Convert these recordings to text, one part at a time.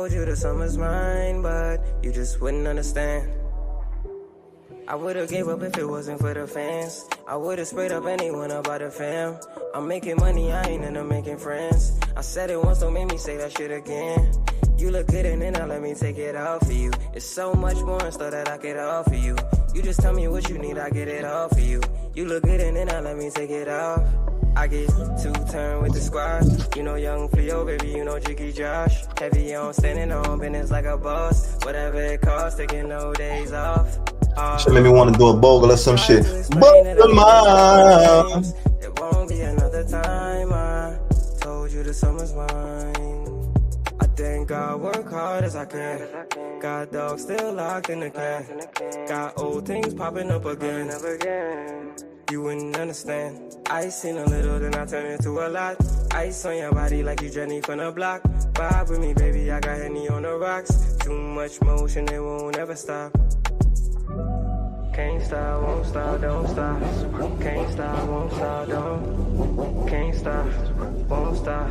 told you the summer's mine, but you just wouldn't understand. I would've gave up if it wasn't for the fans. I would've sprayed up anyone about the fam. I'm making money, I ain't into making friends. I said it once, don't make me say that shit again. You look good and then I let me take it off for you. It's so much more and stuff that I could offer you. You just tell me what you need, I get it all for you. You look good and then I let me take it off. I get 2 turn with the squad. You know young Fleo, baby, you know Jiggy Josh. Heavy on standing on business like a boss. Whatever it costs, taking no days off. Shit made me want to do a bogle or some shit. Bogle mine. It won't be another time. I told you the summer's mine. I thank God, work hard as I can. Got dogs still locked in the can. Got old things popping up again. You wouldn't understand. I seen a little, then I turn into a lot. Ice on your body like you Jenny from the block. Vibe with me, baby, I got Henny on the rocks. Too much motion, it won't ever stop. Can't stop, won't stop, don't stop. Can't stop, won't stop, don't. Can't stop, won't stop.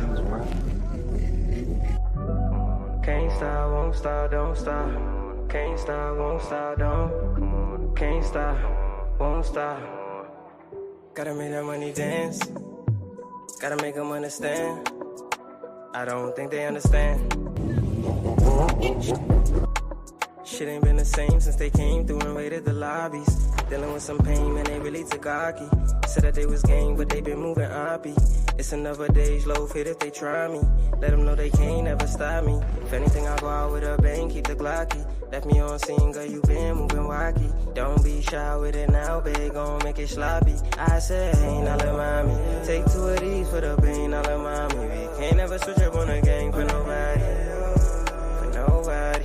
Can't stop, won't stop, don't stop. Can't stop, won't stop, don't. Can't stop, won't stop. Gotta make that money dance. Gotta make them understand. I don't think they understand. Shit ain't been the same since they came through and raided the lobbies. Dealing with some pain, man, they really took hockey. Said that they was gang, but they been moving oppie. It's another day's loaf hit if they try me. Let them know they can't ever stop me. If anything, I go out with a bang, keep the Glocky. Left me on scene, girl, you been moving wacky. Don't be shy with it now, babe, gon' make it sloppy. I said, hey, now let mommy take 2 of these for the pain, now let mommy. We can't ever switch up on a gang for nobody. For nobody.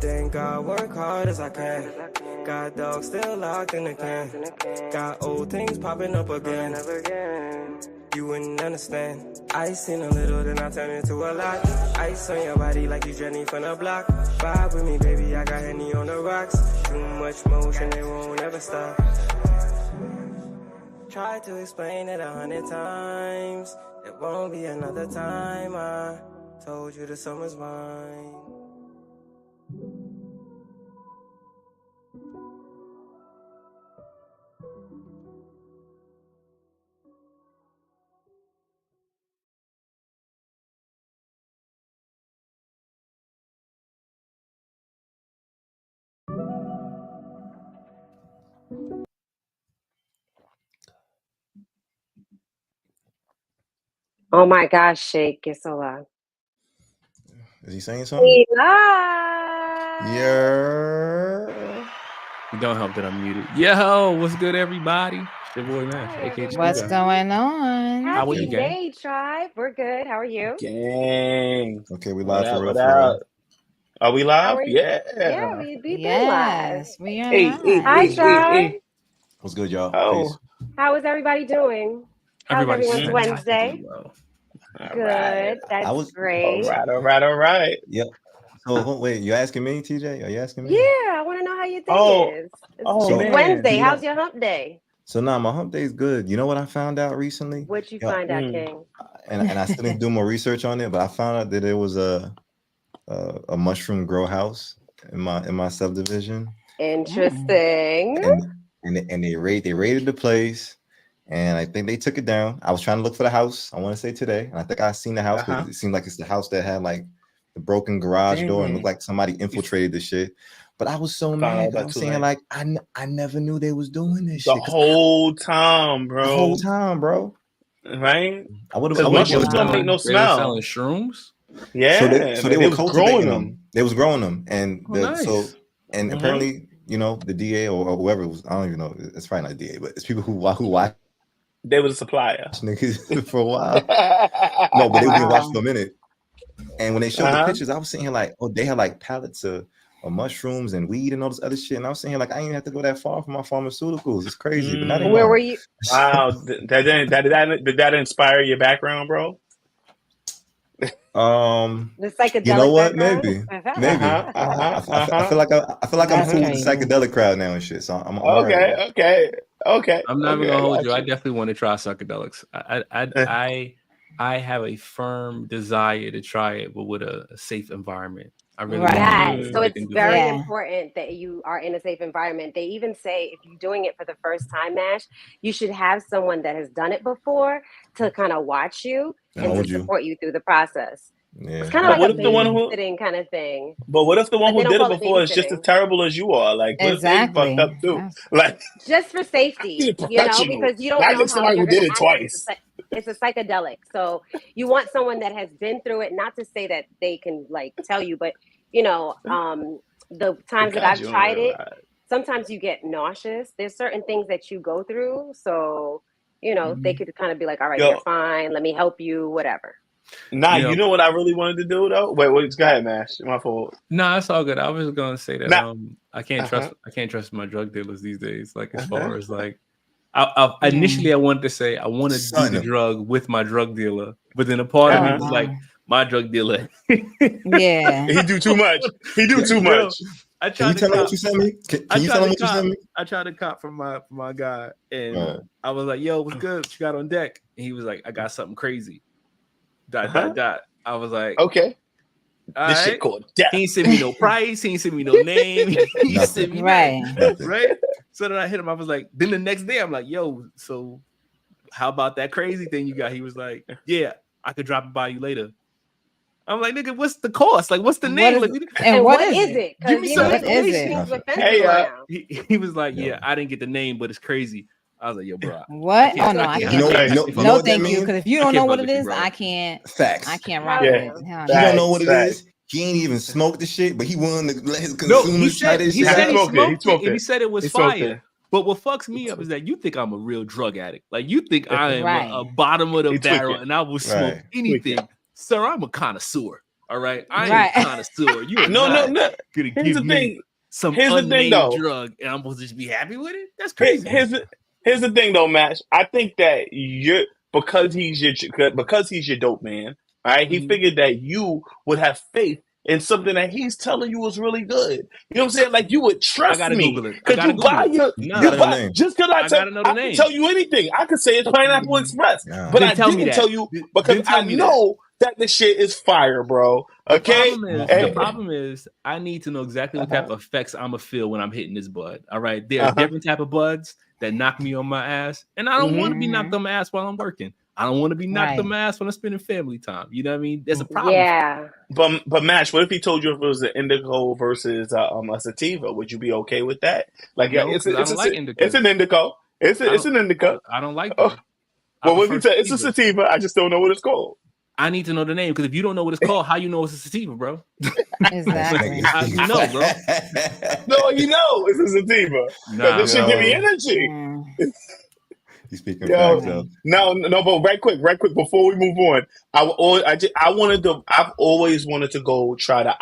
Thank God, work hard as I can. Got dogs still locked in the can. Got old things popping up again. You wouldn't understand. I seen a little, then I turn into a lot. Ice on your body like you Jenny from the block. Vibe with me, baby, I got Henny on the rocks. Too much motion, it won't ever stop. Try to explain it 100 times. It won't be another time. I told you the summer's mine. Oh my gosh, Shake, you're so loud. Is he saying something? We live. Yeah. You don't help that I'm muted. Yo, what's good, everybody? It's your boy, man. What's going on? How are you, Happy gang? day, tribe. We're good. How are you? Gang. Okay, we live for real. Are we live? Yeah, we've been live. We are live. Hi, tribe. What's good, y'all? Oh. Peace. How is everybody doing? How's everyone's Wednesday? Well. Good. Right. That's great. All right. Yep. So wait, you asking me, TJ? Are you asking me? Yeah, I want to know how your day is. It's Wednesday. How's your hump day? So now my hump day is good. You know what I found out recently? What'd you find out, King? And I still need to do more research on it, but I found out that there was a mushroom grow house in my subdivision. Interesting. And they raided the place, and I think they took it down. I was trying to look for the house, I want to say today, and I think I seen the house. It seemed like it's the house that had like the broken garage door and looked like somebody infiltrated the shit. But I was so mad. I was saying like I never knew they was doing this shit. The whole time, bro. Right? I would have. Mushrooms don't make no smell. Selling shrooms. Yeah. So they were cultivating them. They was growing them, and nice. Apparently, you know, the DA or whoever it was, I don't even know. It's probably not DA, but it's people who watch. They was a supplier niggas for a while. No, but they were being watched for a minute. And when they showed the pictures, I was sitting here like, oh, they had like pallets of mushrooms and weed and all this other shit. And I was sitting here like, I ain't have to go that far for my pharmaceuticals. It's crazy. But now where were you? Wow, did that inspire your background, bro? The psychedelic. You know what? Background? Maybe. I feel like I'm cool with the psychedelic crowd now and shit. So I'm okay. I'm not even gonna hold you. I definitely want to try psychedelics. I I have a firm desire to try it, but with a safe environment. I really So it's very important that you are in a safe environment. They even say if you're doing it for the first time, Mash, you should have someone that has done it before to kind of watch you and to support you through the process. Yeah. It's kind of like a babysitting kind of thing. But what if the one who did it before is just as terrible as you are? Like, what if they fucked up too? Like, just for safety, because you don't know how you're going to act. Twice. It's a psychedelic, so you want someone that has been through it. Not to say that they can like tell you, but the times that I've tried it, sometimes you get nauseous. There's certain things that you go through, so they could kind of be like, "All right, you're fine. Let me help you, whatever." Nah, you know what I really wanted to do though? Wait, go ahead, Mash. My fault. No, it's all good. I was gonna say that I can't trust my drug dealers these days. Like as far as like initially I wanted to say I want to do the drug with my drug dealer, but then a part of me was like, my drug dealer. He do too much. He do too much. Can you tell me what you sent me? Can you tell me what you sent me? I tried to cop from my guy, and I was like, "Yo, what's good? What you got on deck?" And he was like, "I got something crazy." ... I was like, okay. This shit called death. He ain't sent me no price. He ain't sent me no name. He sent me right. So then I hit him. I was like, then the next day I'm like, yo, so how about that crazy thing you got? He was like, yeah, I could drop it by you later. I'm like, nigga, what's the cost? Like, what's the name? What is it? Give me some information. Hey, he was like, yeah, I didn't get the name, but it's crazy. I was like, yo, bro. What? Oh no, I can't. No, thank you. Because if you don't know what it is, bro. I can't. Facts. I can't rock with it. You don't know what it is. He ain't even smoked the shit, but he wanted to let his consumers try this shit. He said he smoked it, and he said it was fire. But what fucks me up is that you think I'm a real drug addict. Like you think I am a bottom of the barrel, and I will smoke anything. Sir, I'm a connoisseur. All right, I ain't a connoisseur. You are not gonna give me some unnamed drug, and I'm supposed to just be happy with it? That's crazy. Here's the thing, though, Mash. I think that because he's your dope man. All right, he figured that you would have faith in something that he's telling you was really good. You know what I'm saying? Like you would trust me because you buy just because I can tell you anything. I could say it's Pineapple Express, but I didn't tell you because I know that the shit is fire, bro. Okay. The problem is I need to know exactly what type of effects I'm gonna feel when I'm hitting this bud. All right, there are different type of buds that knock me on my ass, and I don't want to be knocked on my ass while I'm working. I don't want to be knocked on my ass when I'm spending family time. You know what I mean? There's a problem. Yeah. But Mash, what if he told you if it was an indigo versus a sativa? Would you be okay with that? Like, no, it's like indica. It's an indigo. It's an indica. I don't like that. But what if he said it's a sativa? I just don't know what it's called. I need to know the name because if you don't know what it's called, how you know it's a sativa, bro? Exactly. You know, bro. No, you know it's a sativa. This should give me energy. He's speaking facts, though. No, but right quick, before we move on, I've always wanted to go try the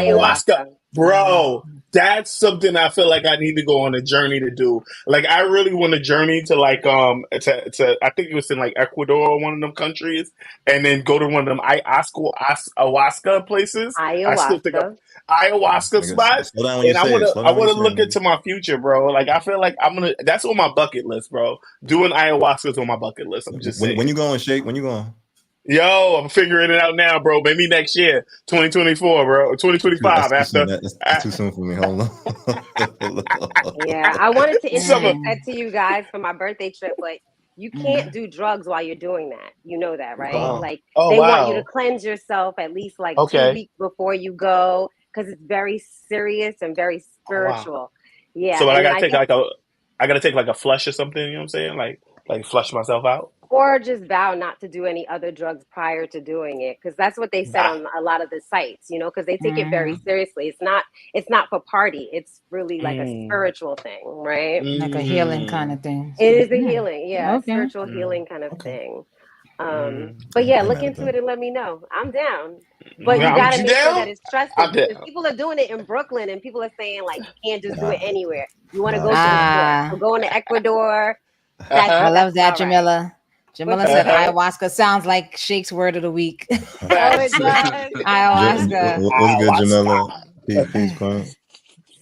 ayahuasca. Bro, that's something I feel like I need to go on a journey to do. Like, I really want to journey to like to I think it was in like Ecuador or one of them countries, and then go to one of them ayahuasca places. Ayahuasca spots. And I want to look into my future, bro. Like, I feel like that's on my bucket list, bro. Doing ayahuasca is on my bucket list. I'm just saying. When you going, Shake? When you going? Yo, I'm figuring it out now, bro. Maybe next year, 2024, bro. 2025. That's too soon for me. Hold on. Yeah, I wanted to introduce that to you guys for my birthday trip, but you can't do drugs while you're doing that. You know that, right? Like, they want you to cleanse yourself at least like 2 weeks before you go because it's very serious and very spiritual. Yeah. So I gotta take like a flush or something. You know what I'm saying? Like flush myself out. Or just vow not to do any other drugs prior to doing it, because that's what they said on a lot of the sites, you know, because they take it very seriously. It's not for party. It's really like a spiritual thing, right? Like a healing kind of thing. It is a healing, spiritual healing kind of thing. But yeah, look into it and let me know. I'm down. But you gotta make sure that it's trusted. Because people are doing it in Brooklyn and people are saying like you can't just do it anywhere. You want to go to the store. So going to Ecuador. I love that, Jamila. Jamila said ayahuasca sounds like Shake's word of the week. Ayahuasca. What's good, Jamila? Peace, Queen.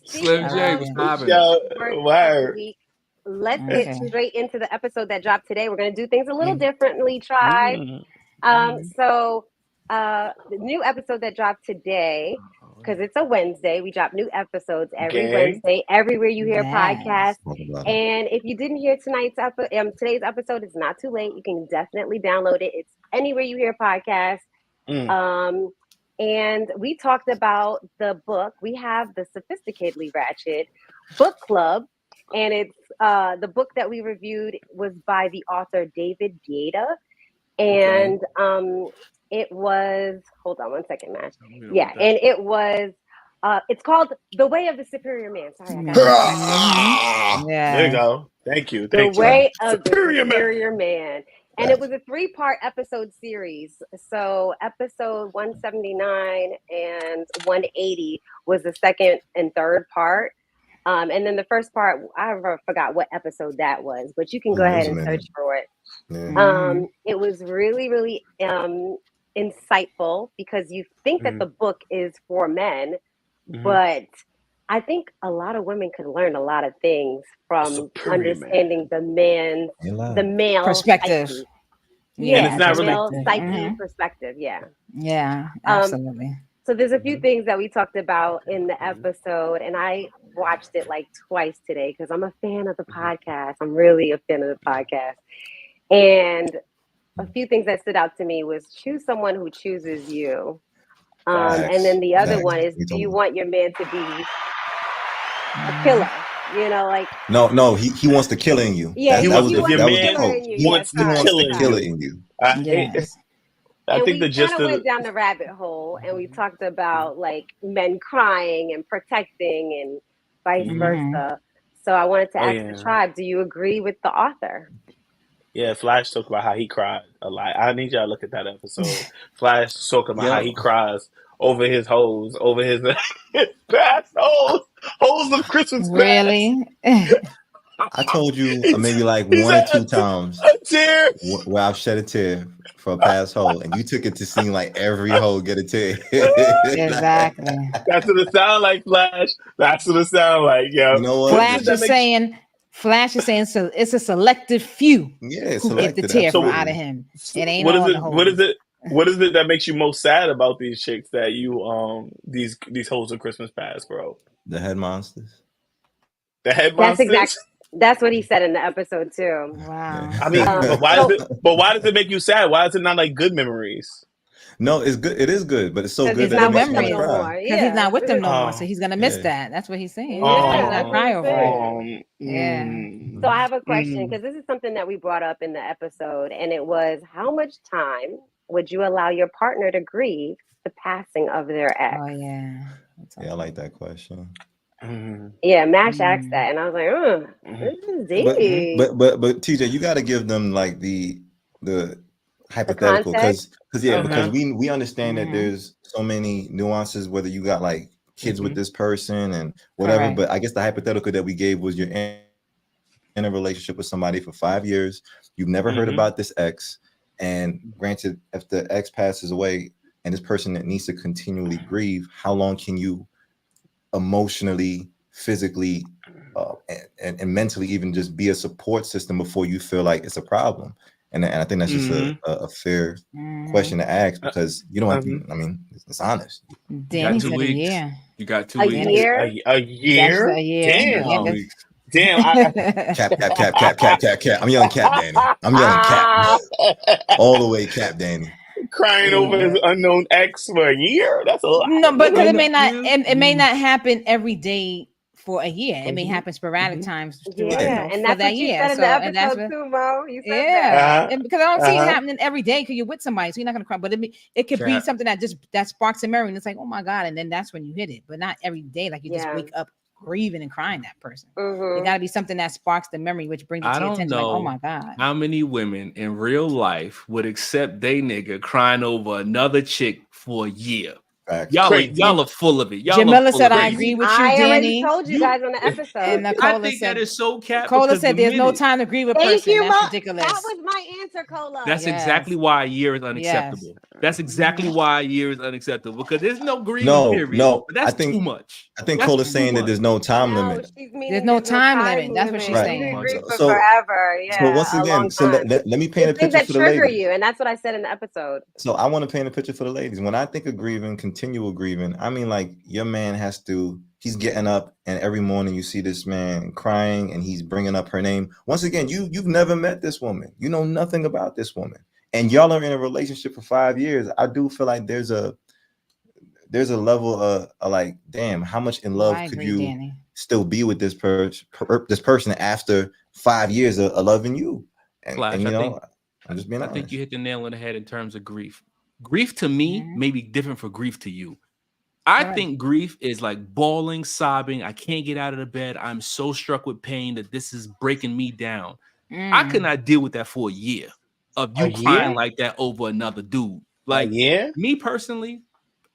Slim J was popping. Yo, word. let's get straight into the episode that dropped today. We're going to do things a little differently, tribe. So the new episode that dropped today, because it's a Wednesday, we drop new episodes every Wednesday, everywhere you hear podcasts. And if you didn't hear today's episode, it's not too late. You can definitely download it. It's anywhere you hear podcasts. And we talked about the book. We have the Sophisticatedly Ratchet book club. And it's the book that we reviewed was by the author David Guetta. And it was, hold on one second, Mash. Yeah, and it was, it's called The Way of the Superior Man. Sorry, There you go. Thank you. The Way of the Superior Man. And it was a 3-part episode series. So episode 179 and 180 was the second and third part. And then the first part, I forgot what episode that was, but you can go ahead and search for it. It was really, really insightful because you think that the book is for men, but I think a lot of women can learn a lot of things from understanding the male perspective. Psyche. Yeah, and it's not really male psyche perspective. Yeah, absolutely. So there's a few things that we talked about in the episode, and I watched it like twice today because I'm a fan of the podcast. I'm really a fan of the podcast. And a few things that stood out to me was choose someone who chooses you. And then the other one is, do you want your man to be a killer? You know, like no, he wants to kill in you. Yeah, he wants to kill in you. I think the gist of went down the rabbit hole, and we talked about like men crying and protecting and vice versa. So I wanted to ask the tribe, do you agree with the author? Yeah, Flash talked about how he cried a lot. I need y'all to look at that episode. Flash talked about how he cries over his hoes, over his past hoes of Christmas. Really? I told you maybe like 1 or 2 times where I've shed a tear for a past hoe, and you took it to seem like every hoe get a tear. Exactly. That's what it sound like, Flash. That's what it sound like, yo. You know what? Flash is saying so. It's a selective few. Yeah, who get the tear from out of him. It ain't what all is the it? hoes. What is it that makes you most sad about these chicks that you these hoes of Christmas past, bro? The head monsters. The head monsters. That's what he said in the episode too. Wow. I mean, but why does it make you sad? Why is it not like good memories? No, it's good. It is good, but it's so good that it makes me no cry. Because he's not with them no more, so he's gonna miss that. That's what he's saying. He's not cry over it. So I have a question, because this is something that we brought up in the episode, and it was, how much time would you allow your partner to grieve the passing of their ex? Oh yeah. Yeah, I like that question. Yeah, Mash asked that, and I was like, this is deep. But TJ, you got to give them like the hypothetical, because we understand that there's so many nuances, whether you got like kids with this person and whatever. But I guess the hypothetical that we gave was you're in a relationship with somebody for 5 years, you've never heard about this ex, and granted, if the ex passes away and this person that needs to continually grieve, how long can you emotionally, physically, and mentally even just be a support system before you feel like it's a problem? And I think that's just a fair question to ask, because you don't have to, I mean, it's honest. Danny said a year. You got 2 a weeks. Year? A year? A year. Damn. Cap. I'm yelling Cap, Danny. I'm yelling Cap. All the way Cap, Danny. Crying over his unknown ex for a year? That's a lot. No, but because it may not happen every day for a year. It may happen sporadic times. And that's what you said in the episode too, Mo. You said that. And because I don't see it happening every day because you're with somebody, so you're not gonna cry. But it could be something that sparks a memory, and it's like, oh my God, and then that's when you hit it. But not every day, like you just wake up grieving and crying that person. It got to be something that sparks the memory, which brings it to your attention. Like, oh my God. How many women in real life would accept they nigga crying over another chick for a year? Y'all are full of it. Jamila said, "I agree with you, Danny." I already told you guys on the episode. And I think that is so cap. Cola said, "There's no time to agree with person. That's ridiculous." That was my answer, Cola. That's exactly why a year is unacceptable. That's exactly why a year is unacceptable because there's no grieving period. No, but that's too much. I think Cola's saying that there's no time limit. There's no time limit. That's what she's saying. So forever. Yeah. So once again, let me paint a picture for the ladies. You, and that's what I said in the episode. So I want to paint a picture for the ladies. When I think of grieving, continual grieving, I mean like your man he's getting up and every morning you see this man crying and he's bringing up her name. Once again, you've never met this woman. You know nothing about this woman. And y'all are in a relationship for 5 years. I do feel like there's a level of like, damn, how much in love could you still be with this person after 5 years of loving you? And you know, I'm just being honest. I think you hit the nail on the head in terms of grief. Grief to me may be different for grief to you. I think grief is like bawling, sobbing. I can't get out of the bed. I'm so struck with pain that this is breaking me down. I could not deal with that for a year of you crying like that over another dude. Like me personally,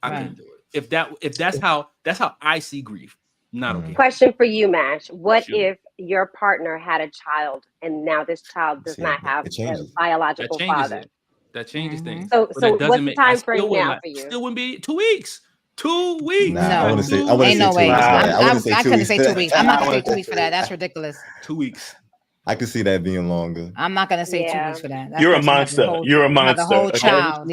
I couldn't do it. If that's how I see grief. Not okay. Question for you, Mash. What if your partner had a child and now this child does not have a biological father? That changes things. So what's the time frame now for you? Still wouldn't be 2 weeks. 2 weeks. Nah, I wouldn't say. Ain't no way. I couldn't say 2 weeks. I'm not gonna say 2 weeks for that. That's ridiculous. 2 weeks. I could see that being longer. I'm not gonna say 2 weeks for that. You're a monster. You're a monster. The whole child.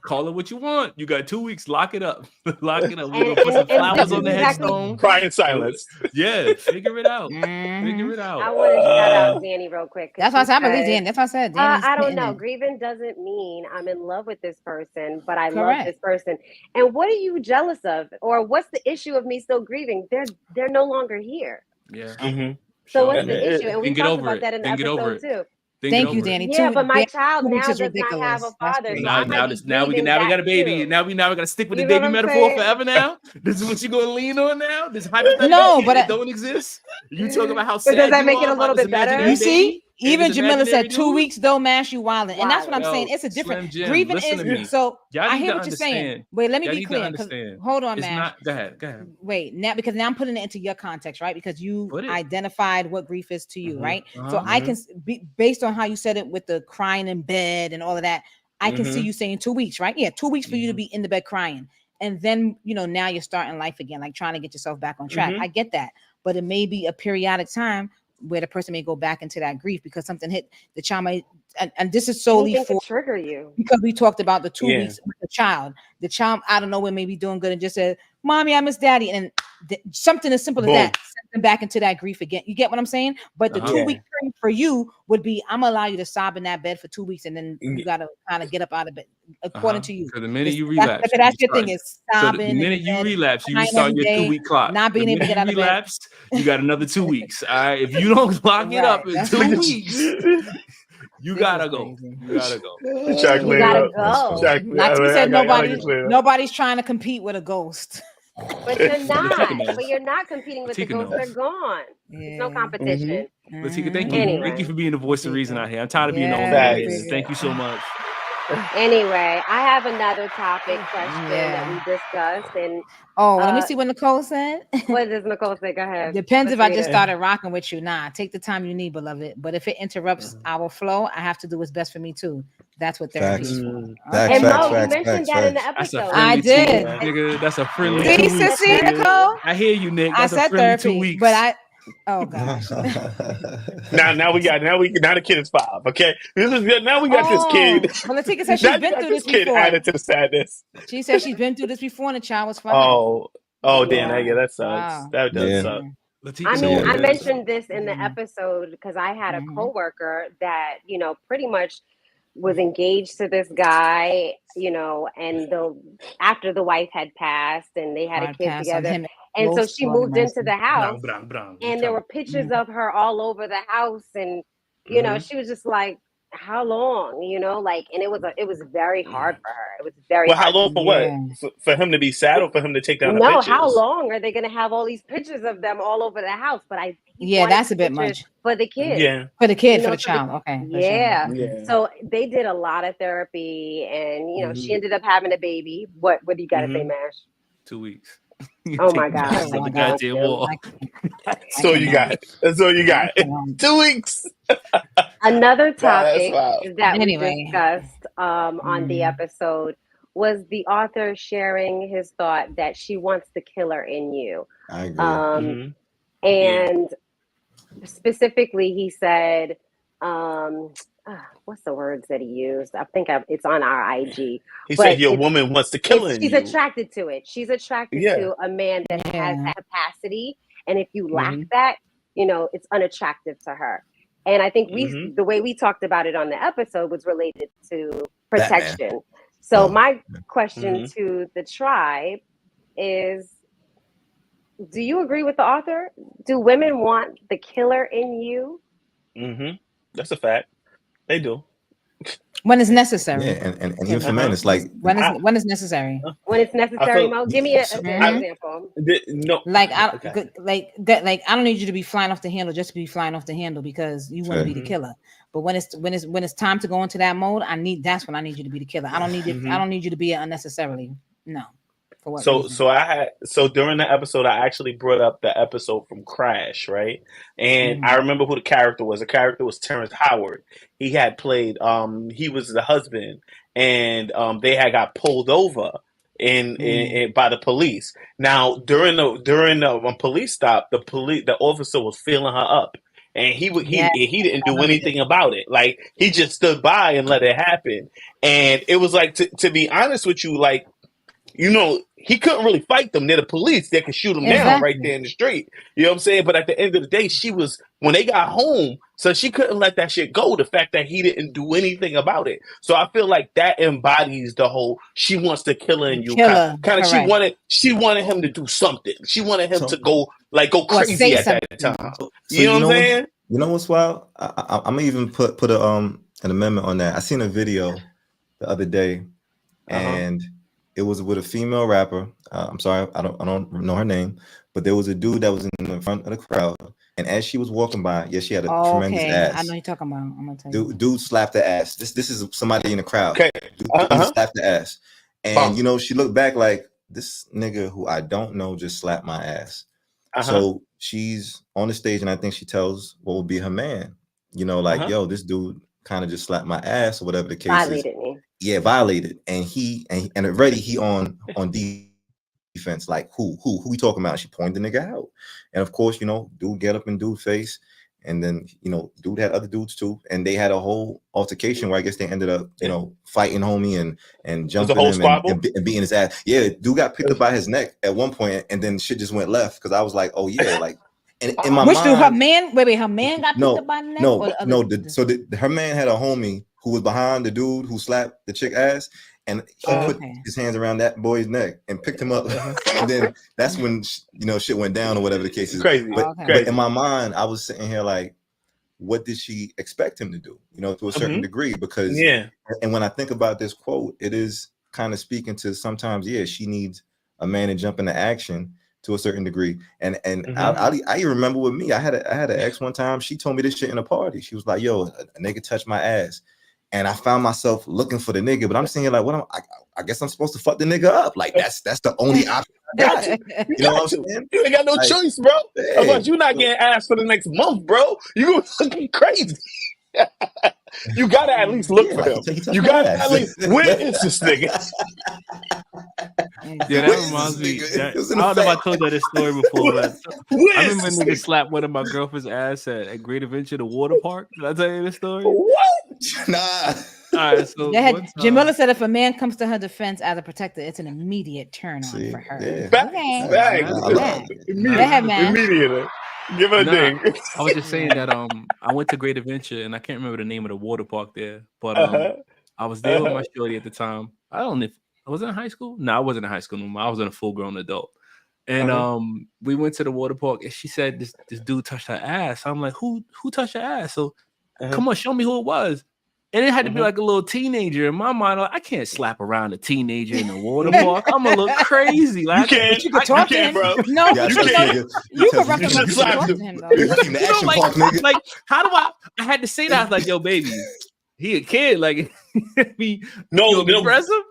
Call it what you want. You got 2 weeks. Lock it up. Lock it up. We're gonna put some flowers on the headstone. Cry in silence. Yeah, figure it out. Figure it out. I want to shout out Danny real quick. That's why I said I'm gonna leave Danny. That's why I said. I don't know. Grieving doesn't mean I'm in love with this person, but I love this person. And what are you jealous of, or what's the issue of me still grieving? They're no longer here. Yeah. Mm-hmm. So what's the issue? And we talked about that in the episode too. Thank you, Danny. Yeah, but my child now does not have a father. Now we got a baby. Now we gotta stick with the baby metaphor forever. Now this is what you're gonna lean on now. This hypothetical that don't exist. You talk about how sad. Does that make it a little bit better? You see. Even Jamila said 2 weeks though, Mash, you wildin'. And that's what I'm saying. It's a different grieving is so I hear what you're saying. Wait, let me be clear. Hold on, Mash. Go ahead. Wait, now because now I'm putting it into your context, right? Because you identified what grief is to you, right? So I can be based on how you said it with the crying in bed and all of that. I can see you saying 2 weeks, right? Yeah, 2 weeks for you to be in the bed crying. And then, you know, now you're starting life again, like trying to get yourself back on track. I get that. But it may be a periodic time where the person may go back into that grief because something hit the child might, and this is solely for trigger you because we talked about the 2 weeks with the child I don't know when may be doing good and just said, "Mommy, I miss daddy," and something as simple as that sent them back into that grief again. You get what I'm saying? But the 2 week period for you would be, I'm gonna allow you to sob in that bed for 2 weeks and then you gotta kind of get up out of bed according to you. So the minute you relapse, that's your thing is sobbing. So the minute you relapse, you start your 2 week clock. Not being able to get out of bed. You got another 2 weeks. All right. If you don't lock it up in 2 weeks, you gotta go. You gotta go. You gotta go. Like you said, nobody's trying to compete with a ghost. But you're not. But you're not competing with the ghosts. They're gone. There's no competition. Latika, thank you. Anyway. Thank you for being the voice of reason out here. I'm tired of being the old man. Thank you so much. Anyway, I have another topic question that we discussed, and let me see what Nicole said. What does Nicole say? Go ahead. Depends if I just started rocking with you. Nah, take the time you need, beloved. But if it interrupts our flow, I have to do what's best for me too. That's what therapy is for. And Mo, you mentioned that in the episode. I did. Nigga, that's a friendly. See, Nicole. I hear you, Nick. That's I said therapy, 2 weeks. But oh gosh. now the kid is 5. Okay, this is good. Now we got this kid. Well, Latika said she's been through this before. Added to the sadness. She said she's been through this before, and the child was 5. Damn, that sucks. Wow. That does suck. I mean, I mentioned this in the episode because I had a coworker that, you know, pretty much was engaged to this guy, you know, and after the wife had passed and they had a kid together. And so she moved into the house and there were pictures of her all over the house. And, you know, she was just like, how long, you know, like, and it was very hard for her. It was very Well, hard. how long for what? For him to be sad or for him to take down the No, pictures? how long are they going to have all these pictures of them all over the house? But I that's a bit much for the kid. Yeah, for the kid, for the child. Okay. Yeah. Yeah. So they did a lot of therapy, and you know, she ended up having a baby. What do you got to say, Mash? 2 weeks. Oh my God! On the goddamn wall. That's all you got. 2 weeks. Another topic that we Anyway. discussed on the episode was the author sharing his thought that she wants the killer in you. I agree. And specifically, he said, what's the words that he used? I think it's on our IG. He said your woman wants the killer in you. She's attracted to it. She's attracted to a man that has that capacity. And if you lack that, you know, it's unattractive to her. And I think the way we talked about it on the episode was related to protection. Batman. So my question to the tribe is, do you agree with the author? Do women want the killer in you? That's a fact. They do. When it's necessary. Yeah, and even for men, it's like when it's necessary. When it's necessary, Mo. Give me an example. Like I don't need you to be flying off the handle just to be flying off the handle because you want to be the killer. But when it's time to go into that mode, that's when I need you to be the killer. I don't need you to be it unnecessarily. No. For what reason? So during the episode, I actually brought up the episode from Crash, right? And I remember who the character was. The character was Terrence Howard. He had played he was the husband, and they had got pulled over in by the police. Now during the police stop, the officer was feeling her up. And he didn't do anything about it. Like, he just stood by and let it happen. And it was like, to be honest with you, like, you know, he couldn't really fight them. They're the police. They could shoot him down right there in the street. You know what I'm saying? But at the end of the day, when they got home, so she couldn't let that shit go. The fact that he didn't do anything about it. So I feel like that embodies the whole, she wants the killer in you. Kind of, she wanted him to do something. She wanted him to go crazy at that time. You know what I'm saying? You know what's wild? I'm gonna even put an amendment on that. I seen a video the other day, and it was with a female rapper. I'm sorry, I don't know her name, but there was a dude that was in the front of the crowd, and as she was walking by, she had a tremendous ass. I know you're talking about. I'm gonna tell you. Dude slapped the ass. This is somebody in the crowd. Okay. Dude slapped the ass, and you know, she looked back like, this nigga who I don't know just slapped my ass. So she's on the stage, and I think she tells what will be her man, you know, like, yo, this dude kind of just slapped my ass or whatever the case violated me. Yeah, violated. And already he on defense, like who we talking about? She pointed the nigga out. And of course, you know, dude get up in dude's face. And then, you know, dude had other dudes too. And they had a whole altercation where I guess they ended up, you know, fighting homie and jumping him and beating his ass. Yeah, dude got picked up by his neck at one point, and then shit just went left because I was like, oh yeah, like, and in my mind, dude, her man? Wait, her man got picked up by the neck? Her man had a homie who was behind the dude who slapped the chick ass, and he put his hands around that boy's neck and picked him up. And then that's when, you know, shit went down or whatever the case is. Crazy. But in my mind, I was sitting here like, what did she expect him to do? You know, to a certain degree, because and when I think about this quote, it is kind of speaking to sometimes, she needs a man to jump into action to a certain degree. And I remember with me, I had an ex one time. She told me this shit in a party. She was like, yo, a nigga touched my ass. And I found myself looking for the nigga, but I'm saying like, I guess I'm supposed to fuck the nigga up. Like that's the only option I got. You know what I'm saying? You ain't got no choice, bro. Otherwise, you're not getting asked for the next month, bro. You fucking crazy. You gotta at least look for him. You gotta at least. Where is this nigga? Yeah, that reminds me. I don't know if I told you this story before, but I remember a nigga slapped one of my girlfriend's ass at Great Adventure, the water park. Did I tell you this story? What? Nah. All right, so Jamila said if a man comes to her defense as a protector, it's an immediate turn on for her. Yeah. Immediately. Give her a ding. I was just saying that I went to Great Adventure, and I can't remember the name of the water park there, but I was there with my shorty at the time. I don't know if I was in high school. No, I wasn't in high school no more. I was a full-grown adult. And we went to the water park, and she said this dude touched her ass. I'm like, who touched her ass? So come on, show me who it was. And it had to be like a little teenager. In my mind, like, I can't slap around a teenager in a water park. I'm gonna look crazy. Like, you can talk to him, bro. No, you can rough him up. Talk to him, though. Like, how do I had to say that. I was like, yo, baby, he a kid. Like, no, aggressive.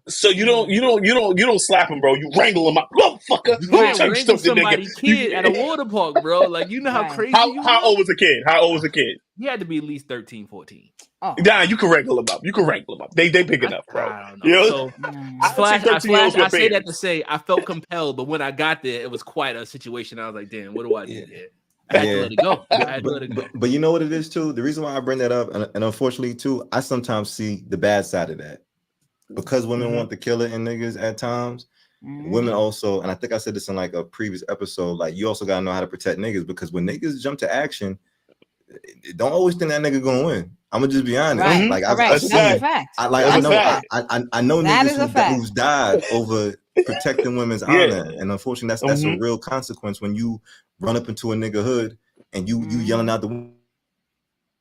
So you don't slap him, bro. You wrangle him up, motherfucker. Right, wrangle somebody kid at a water park, bro. Like, you know how crazy. How old was the kid? He had to be at least 13, 14. Oh. Nah, you can wrangle him up. They big enough, bro. I don't know. So, I say that to say I felt compelled, but when I got there, it was quite a situation. I was like, damn, what do I do here? I had to let it go. But you know what it is too? The reason why I bring that up, and unfortunately too, I sometimes see the bad side of that. Because women want to kill it in niggas at times, women also, and I think I said this in like a previous episode, like you also gotta know how to protect niggas, because when niggas jump to action, don't always think that nigga gonna win. I'm gonna just be honest. Right. Like that's a fact. I know niggas who's died over protecting women's honor, and unfortunately, that's a real consequence when you run up into a nigga hood and you yelling out the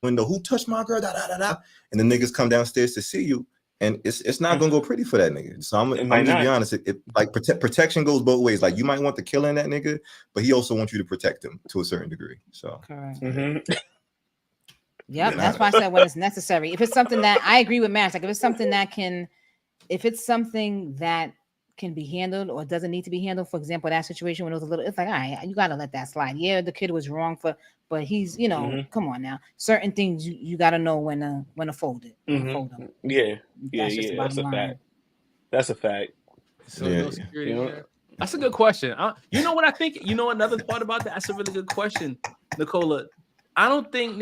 window, "Who touched my girl?" Da, da, da, da. And the niggas come downstairs to see you, and it's not gonna go pretty for that nigga. So I'm just be honest. It like protection goes both ways. Like you might want to kill in that nigga, but he also wants you to protect him to a certain degree. So. Correct. Yep, that's why I said when it's necessary. If it's something that I agree with Max, like if it's something that can be handled or doesn't need to be handled, for example, that situation when it was a little, it's like, all right, you gotta let that slide. Yeah, the kid was wrong but he's, come on now. Certain things you gotta know when to fold it. Fold them. Yeah. That's a fact. That's a fact. So no security. That's a good question. You know what I think? You know another part about that? That's a really good question, Nicola. I don't think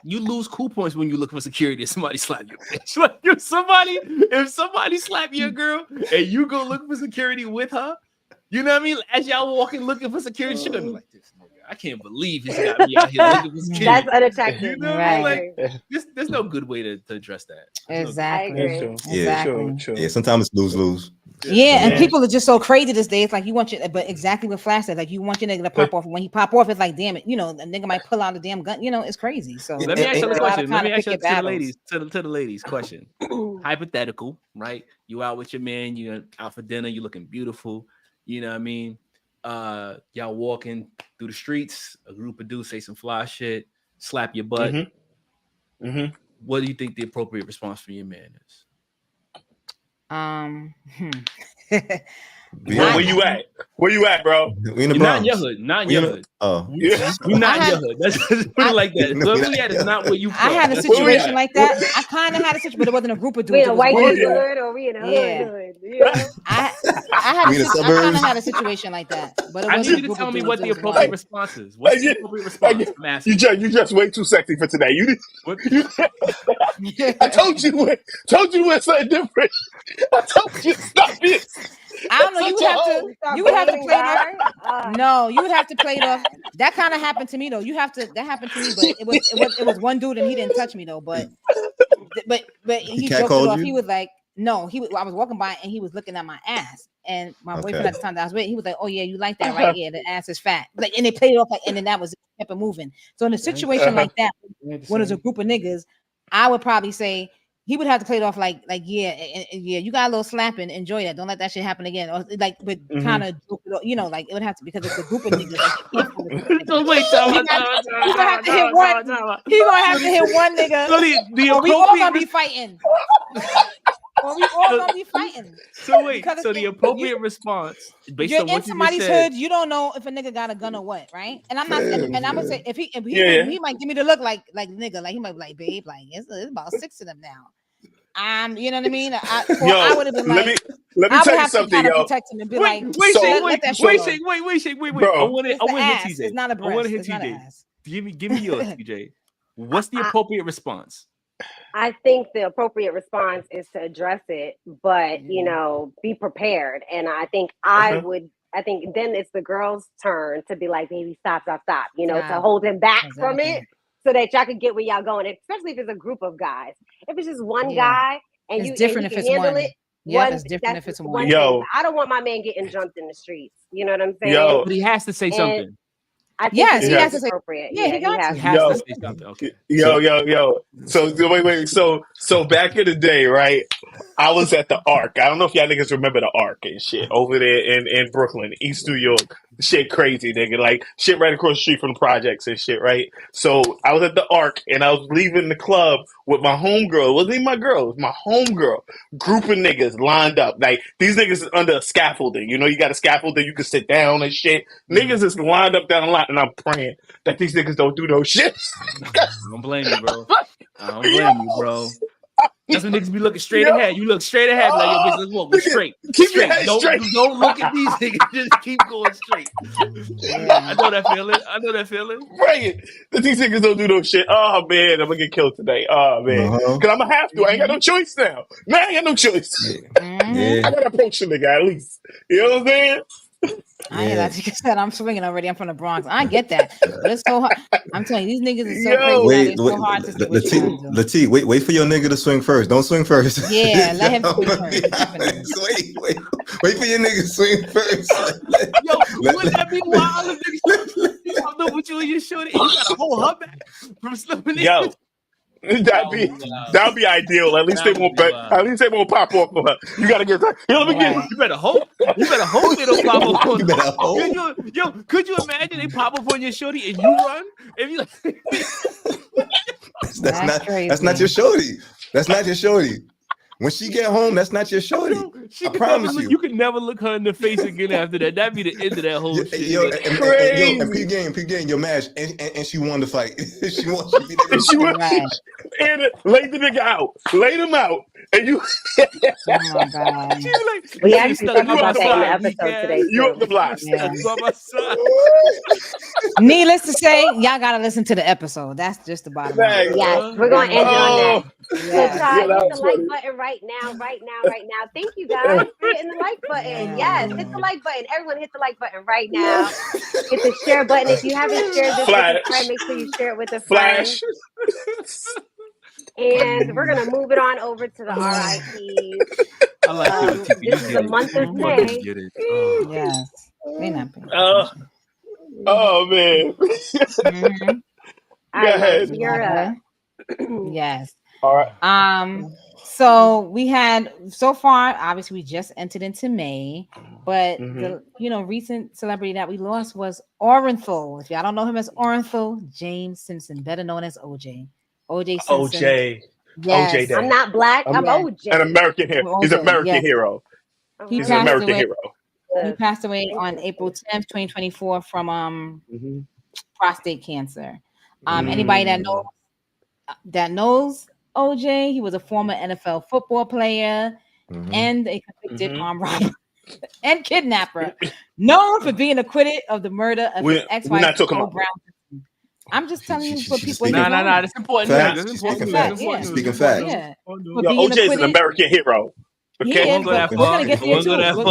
you lose cool points when you look for security if somebody slap your bitch. Like if somebody slap your girl and you go look for security with her, you know what I mean? As y'all walking looking for security, she's gonna be like, this nigga, I can't believe he's got me out here looking for security. That's unattractive. You know what I mean? Like there's no good way to address that. Exactly. Yeah, sometimes it's lose. Yeah, and people are just so crazy this day. It's like you want your, but exactly what Flash said, like you want your nigga to pop off. When he pop off, it's like, damn it, a nigga might pull out a damn gun. It's crazy. So let me ask you a question. Let me ask you to the ladies question. Hypothetical, right? You out with your man, you out for dinner, you looking beautiful. You know what I mean? Y'all walking through the streets, a group of dudes say some fly shit, slap your butt. What do you think the appropriate response from your man is? Where you at? Where you at, bro? We in the Bronx. Not in your hood. Oh, yeah. You're not in your hood. Let's put it like that. Where we at is not where you from. I had a situation like that. I kind of had a situation, but it wasn't a group of dudes. We in a white neighborhood or we in a hood? I kind of had a situation like that. But it I need you to tell me what the appropriate response is. What's the appropriate response? You just way too sexy for today. I told you we're something different. I told you stop it. I don't know. You would have to play it off. No, you would have to play it off. That kind of happened to me though. That happened to me, but it was one dude and he didn't touch me though. But he joked it off. He was like, no, I was walking by and he was looking at my ass. And my boyfriend at the time that I was with, he was like, "Oh yeah, you like that, right? Yeah, the ass is fat." Like, and they played it off like, and then that was it, kept it moving. So in a situation like that, when there's a group of niggas, I would probably say he would have to play it off like yeah, you got a little slapping, enjoy that. Don't let that shit happen again. Or like, but kind of, like it would have to because it's a group of niggas. So wait, he gonna have to hit one. He gonna have to hit one nigga. So we all gonna be fighting. Or we all gonna be fighting. So wait, so the appropriate response based on what you just said. You're in somebody's hood, you don't know if a nigga got a gun or what, right? And I'm not, and I'm gonna say if he might give me the look like nigga, like he might be like, babe, like it's about 6 of them now. You know what I mean? I would have been like, let me tell you something, yo. Protect him and be wait, like, wait. I want to hit TJ. It's not a breast. I want to hit TJ. Give me yours, TJ. What's the appropriate response? I think the appropriate response is to address it, but be prepared. And I think I think then it's the girl's turn to be like, baby, stop, to hold him back from it so that y'all can get where y'all going, especially if it's a group of guys. If it's just one guy and it's different if it's one. Yeah, it's different if it's one. Yo, I don't want my man getting jumped in the streets. You know what I'm saying? But he has to say something. I think he has to say appropriate. Yeah, he got He has to say something. Okay. Yo. So wait. So back in the day, right? I was at the Ark. I don't know if y'all niggas remember the Ark and shit over there in Brooklyn, East New York. Shit crazy, nigga. Like shit right across the street from the projects and shit, right? So I was at the Ark and I was leaving the club with my homegirl. It wasn't even my girl, it was my homegirl. Group of niggas lined up. Like these niggas is under a scaffolding. You know, you got a scaffolding, you can sit down and shit. Niggas is lined up down the line and I'm praying that these niggas don't do no shit. I don't blame you, bro. I don't blame you, bro. That's when niggas be looking straight ahead. You look straight ahead, like, yo, bitch, let's walk. We're straight. Keep your head straight. Don't look at these niggas. Just keep going straight. I know that feeling. Right. These niggas don't do no shit. Oh, man, I'm going to get killed today. Oh, man. Because I'm going to have to. I ain't got no choice now. Man, I ain't got no choice. Yeah. I got to approach the nigga at least. You know what I'm saying? Like you said, I'm swinging already. I'm from the Bronx. I get that, but it's so hard. I'm telling you, these niggas is so crazy. It's so hard to Latif, wait for your nigga to swing first. Don't swing first. Yeah, let him swing first. Wait for your nigga to swing first. Wouldn't that be wild if niggas you know what you and your shorty? You got a whole hub back from slipping in. Yo. That'd be ideal. At least they won't pop off on her. You gotta get that. Let me get. You better hope they don't pop off on her. Yo, could you imagine they pop up on your shorty and you run? If you like, that's not your shorty. That's not your shorty. When she get home, that's not your shorty. I promise you. You can never look her in the face again after that. That'd be the end of that whole shit. And P game, your match, and she won the fight. She won. And lay the nigga out. Lay them out. And you. Oh my God. We actually talked about that in the episode today. You up the block. Needless to say, y'all gotta listen to the episode. That's just the bottom line. Yes, we're gonna end on that. So try hit the like button right now. Thank you guys for hitting the like button. Yes, hit the like button. Everyone hit the like button right now. Hit the share button. If you haven't shared this with a friend, make sure you share it with a friend. And we're gonna move it on over to the RIPs. I like this is the month of May. Yes. They not paying oh man. Go ahead. You're up. Yes. All right. So we had so far, obviously we just entered into May, but the recent celebrity that we lost was Orenthal. If y'all don't know him as Orenthal, James Simpson, better known as OJ. OJ Simpson. OJ. Yes. OJ Day. I'm not black. I'm OJ. An American hero. He's an American hero. He's an American hero. He passed away on April 10th, 2024 from prostate cancer. Anybody that knows OJ, he was a former NFL football player and a convicted armed robber and kidnapper, known for being acquitted of the murder of his ex-wife, Nicole Brown. I'm just telling you what people. No, that's important. That's important. Speaking facts. Yeah. OJ is an American hero. Okay, we're gonna get there too. Hold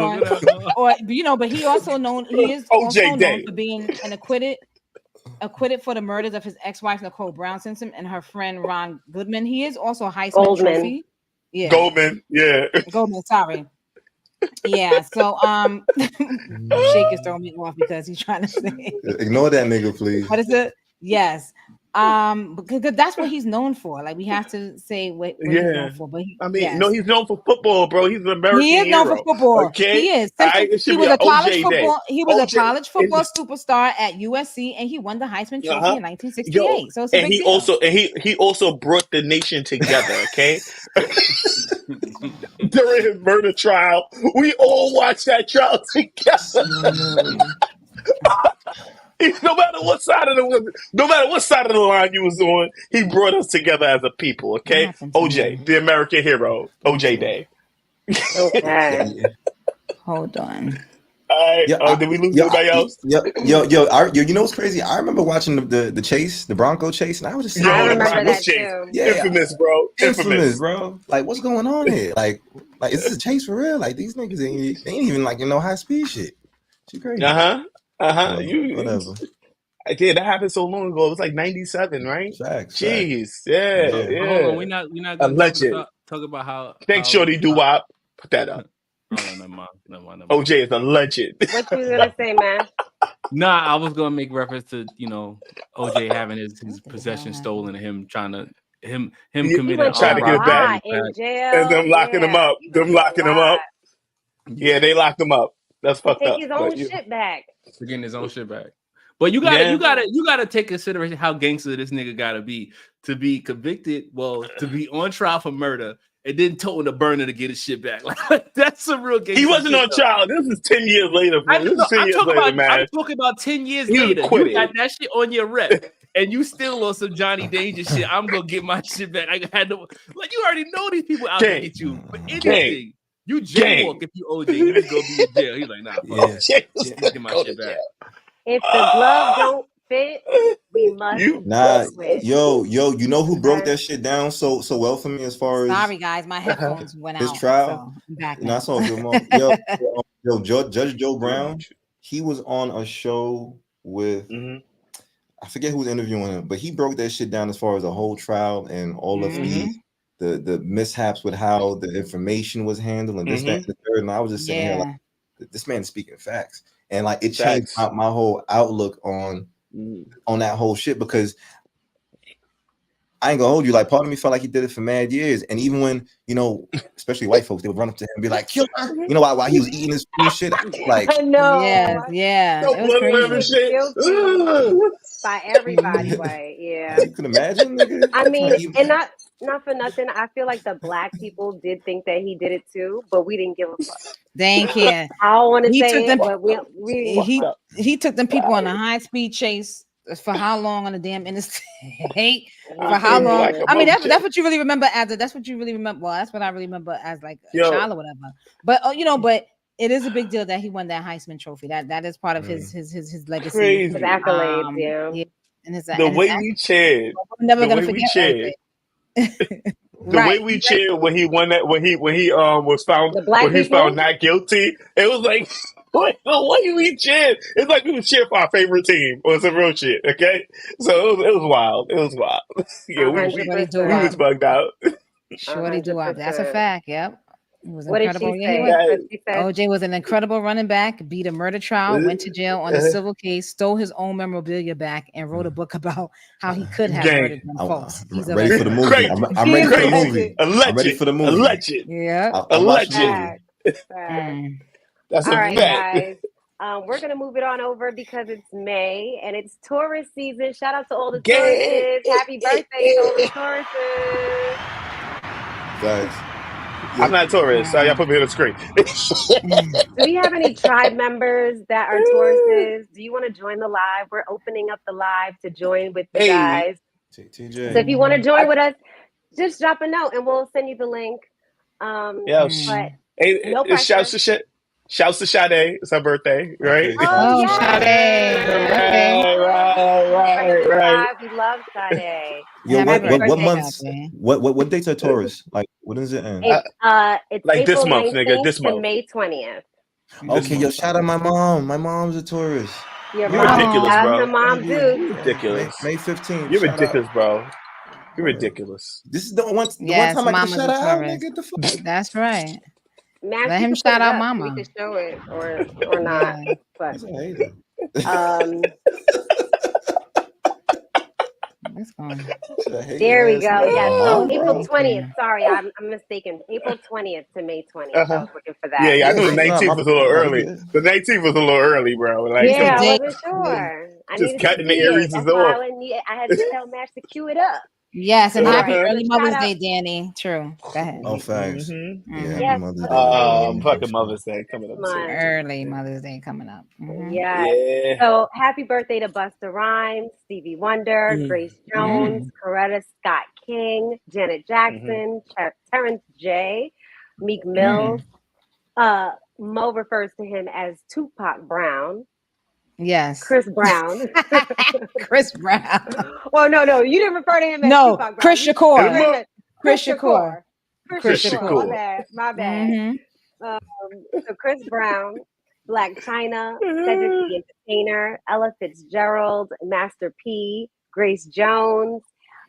on. But he also known. He is also known for being an acquitted for the murders of his ex-wife Nicole Brown Simpson and her friend Ron Goodman. He is also a Heisman Trophy. Yeah. Goldman. Sorry. Yeah. So Shake is throwing me off because he's trying to say. Ignore that nigga, please. What is it? Yes. Because that's what he's known for. Like we have to say what he's known for. But he's known for football, bro. He's an American hero. He is known for football. Okay? He is. He was a college football. He was a college football superstar at USC, and he won the Heisman Trophy in 1968. So it's a big deal. He also brought the nation together. Okay. During his murder trial, we all watched that trial together. No matter what side of the line you was on, he brought us together as a people. Okay, OJ, the American hero, OJ Day. Okay. Hold on. All right. Did we lose anybody else? Yo, you know what's crazy? I remember watching the chase, the Bronco chase, and I was just I remember that too. Yeah, infamous, bro. Infamous, bro. Like, what's going on here? Like, is this a chase for real? Like, these niggas ain't even like high speed shit. She crazy. Whatever. Yeah, that happened so long ago. It was like 97, right? Facts. Jeez, yeah. We're not gonna talk about how. Thanks, Shorty Doo-Wop. Put that up. Oh, never mind. OJ is a legend. What you gonna say, man? Nah, I was gonna make reference to OJ having his possession stolen and him trying to committing trying to get it back in jail, and them locking him up. Yeah, they locked him up. That's fucked up. Take his own shit back. Getting his own shit back. But you gotta take consideration how gangster this nigga gotta be to be convicted. Well, to be on trial for murder and then told the burner to get his shit back. Like that's some real gangster. He wasn't on trial. This is 10 years later. I'm talking about 10 years later. You got that shit on your rep. And you still on some Johnny Danger shit. I'm gonna get my shit back. I had to you already know these people out to get you. But anything, you jaywalk if you OJ, you just go be in jail. He's like, nah, fuck. Get my shit back. If the glove don't fit, we must. Yo, you know who broke that shit down so well for me as far as? Sorry guys, my headphones went out. His trial. So I'm back now. That's all good. Judge Joe Brown. He was on a show with. I forget who was interviewing him, but he broke that shit down as far as the whole trial and all of the mishaps with how the information was handled and this, that, and the third. And I was just saying, here, like, this man is speaking facts, and like it changed my whole outlook on that whole shit because I ain't gonna hold you. Like, part of me felt like he did it for mad years, and even when especially white folks, they would run up to him and be like, "Kill her," while he was eating his food shit. Like, I know, yeah, it was crazy. By everybody, you can imagine. Nigga. I mean, and not for nothing. I feel like the black people did think that he did it too, but we didn't give a fuck. They ain't care. I don't want to say it, but he took them people on a high speed chase. For how long on the damn interstate? For how long? I mean, that's what you really remember as that's what you really remember. Well, that's what I really remember as like a child or whatever. But but it is a big deal that he won that Heisman Trophy. That is part of his legacy. Crazy. His accolades, And the way we cheered. I'm never gonna forget The way we cheered when he won that, when he was found not guilty, it was like. The way we cheered, it's like we would cheer for our favorite team or some real shit. Okay, so it was wild. It was wild. Yeah, we was bugged out. Shorty do out. That's a fact. Yep. It was what incredible. Did she say? OJ was an incredible running back, beat a murder trial, went to jail on a civil case, stole his own memorabilia back, and wrote a book about how he could have murdered them folks. I'm ready for the movie. I'm ready for the movie. I'm ready for the movie. Alleged. Yeah. Alleged. That's all right, guys. We're gonna move it on over because it's May and it's Taurus season. Shout out to all the Tauruses. Happy birthday to all the Tauruses. Guys, I'm not Taurus, so y'all put me on the screen. Do we have any tribe members that are Tauruses? Do you want to join the live? We're opening up the live to join with you guys. TJ. So if you want to join with us, just drop a note and we'll send you the link. But no pressure. Shouts to Sade. It's her birthday, right? Oh, Sade. Right. We love Sade. Yo, what months? What dates are Taurus? Like, when does it end? It's like April this month, nigga. This month, May 20th. Okay, yo, shout out my mom. My mom's a Taurus. You're ridiculous, bro. Your mom, dude. Ridiculous. May 15th. You're ridiculous, bro. You're ridiculous. This is the one time I can shout out. Nigga, the fuck? That's right. Max, let him shout out mama. We could show it or not. But there we go. Yeah, so April 20th. Sorry, I'm mistaken. April 20th to May 20th. I was looking for that. Yeah, I knew the 19th was a little early. The 19th was a little early, bro. Like, I wasn't sure. Just cutting the Aries off. I had to tell Max to cue it up. Yes, and happy early Mother's Day, Danny. True. Go ahead. Oh, thanks. Yeah, Mother's Day. Fucking Mother's Day coming up. Early Mother's Day coming up. Yeah. So happy birthday to Busta Rhymes, Stevie Wonder, Grace Jones, Coretta Scott King, Janet Jackson, Terrence J, Meek Mills. Mo refers to him as Tupac Brown. Yes. Chris Brown. Chris Brown. Well, no, you didn't refer to him as Tupac Brown. Chris Shakur. Chris Shakur. My bad. So Chris Brown, Black China, Cedric the Entertainer, Ella Fitzgerald, Master P, Grace Jones,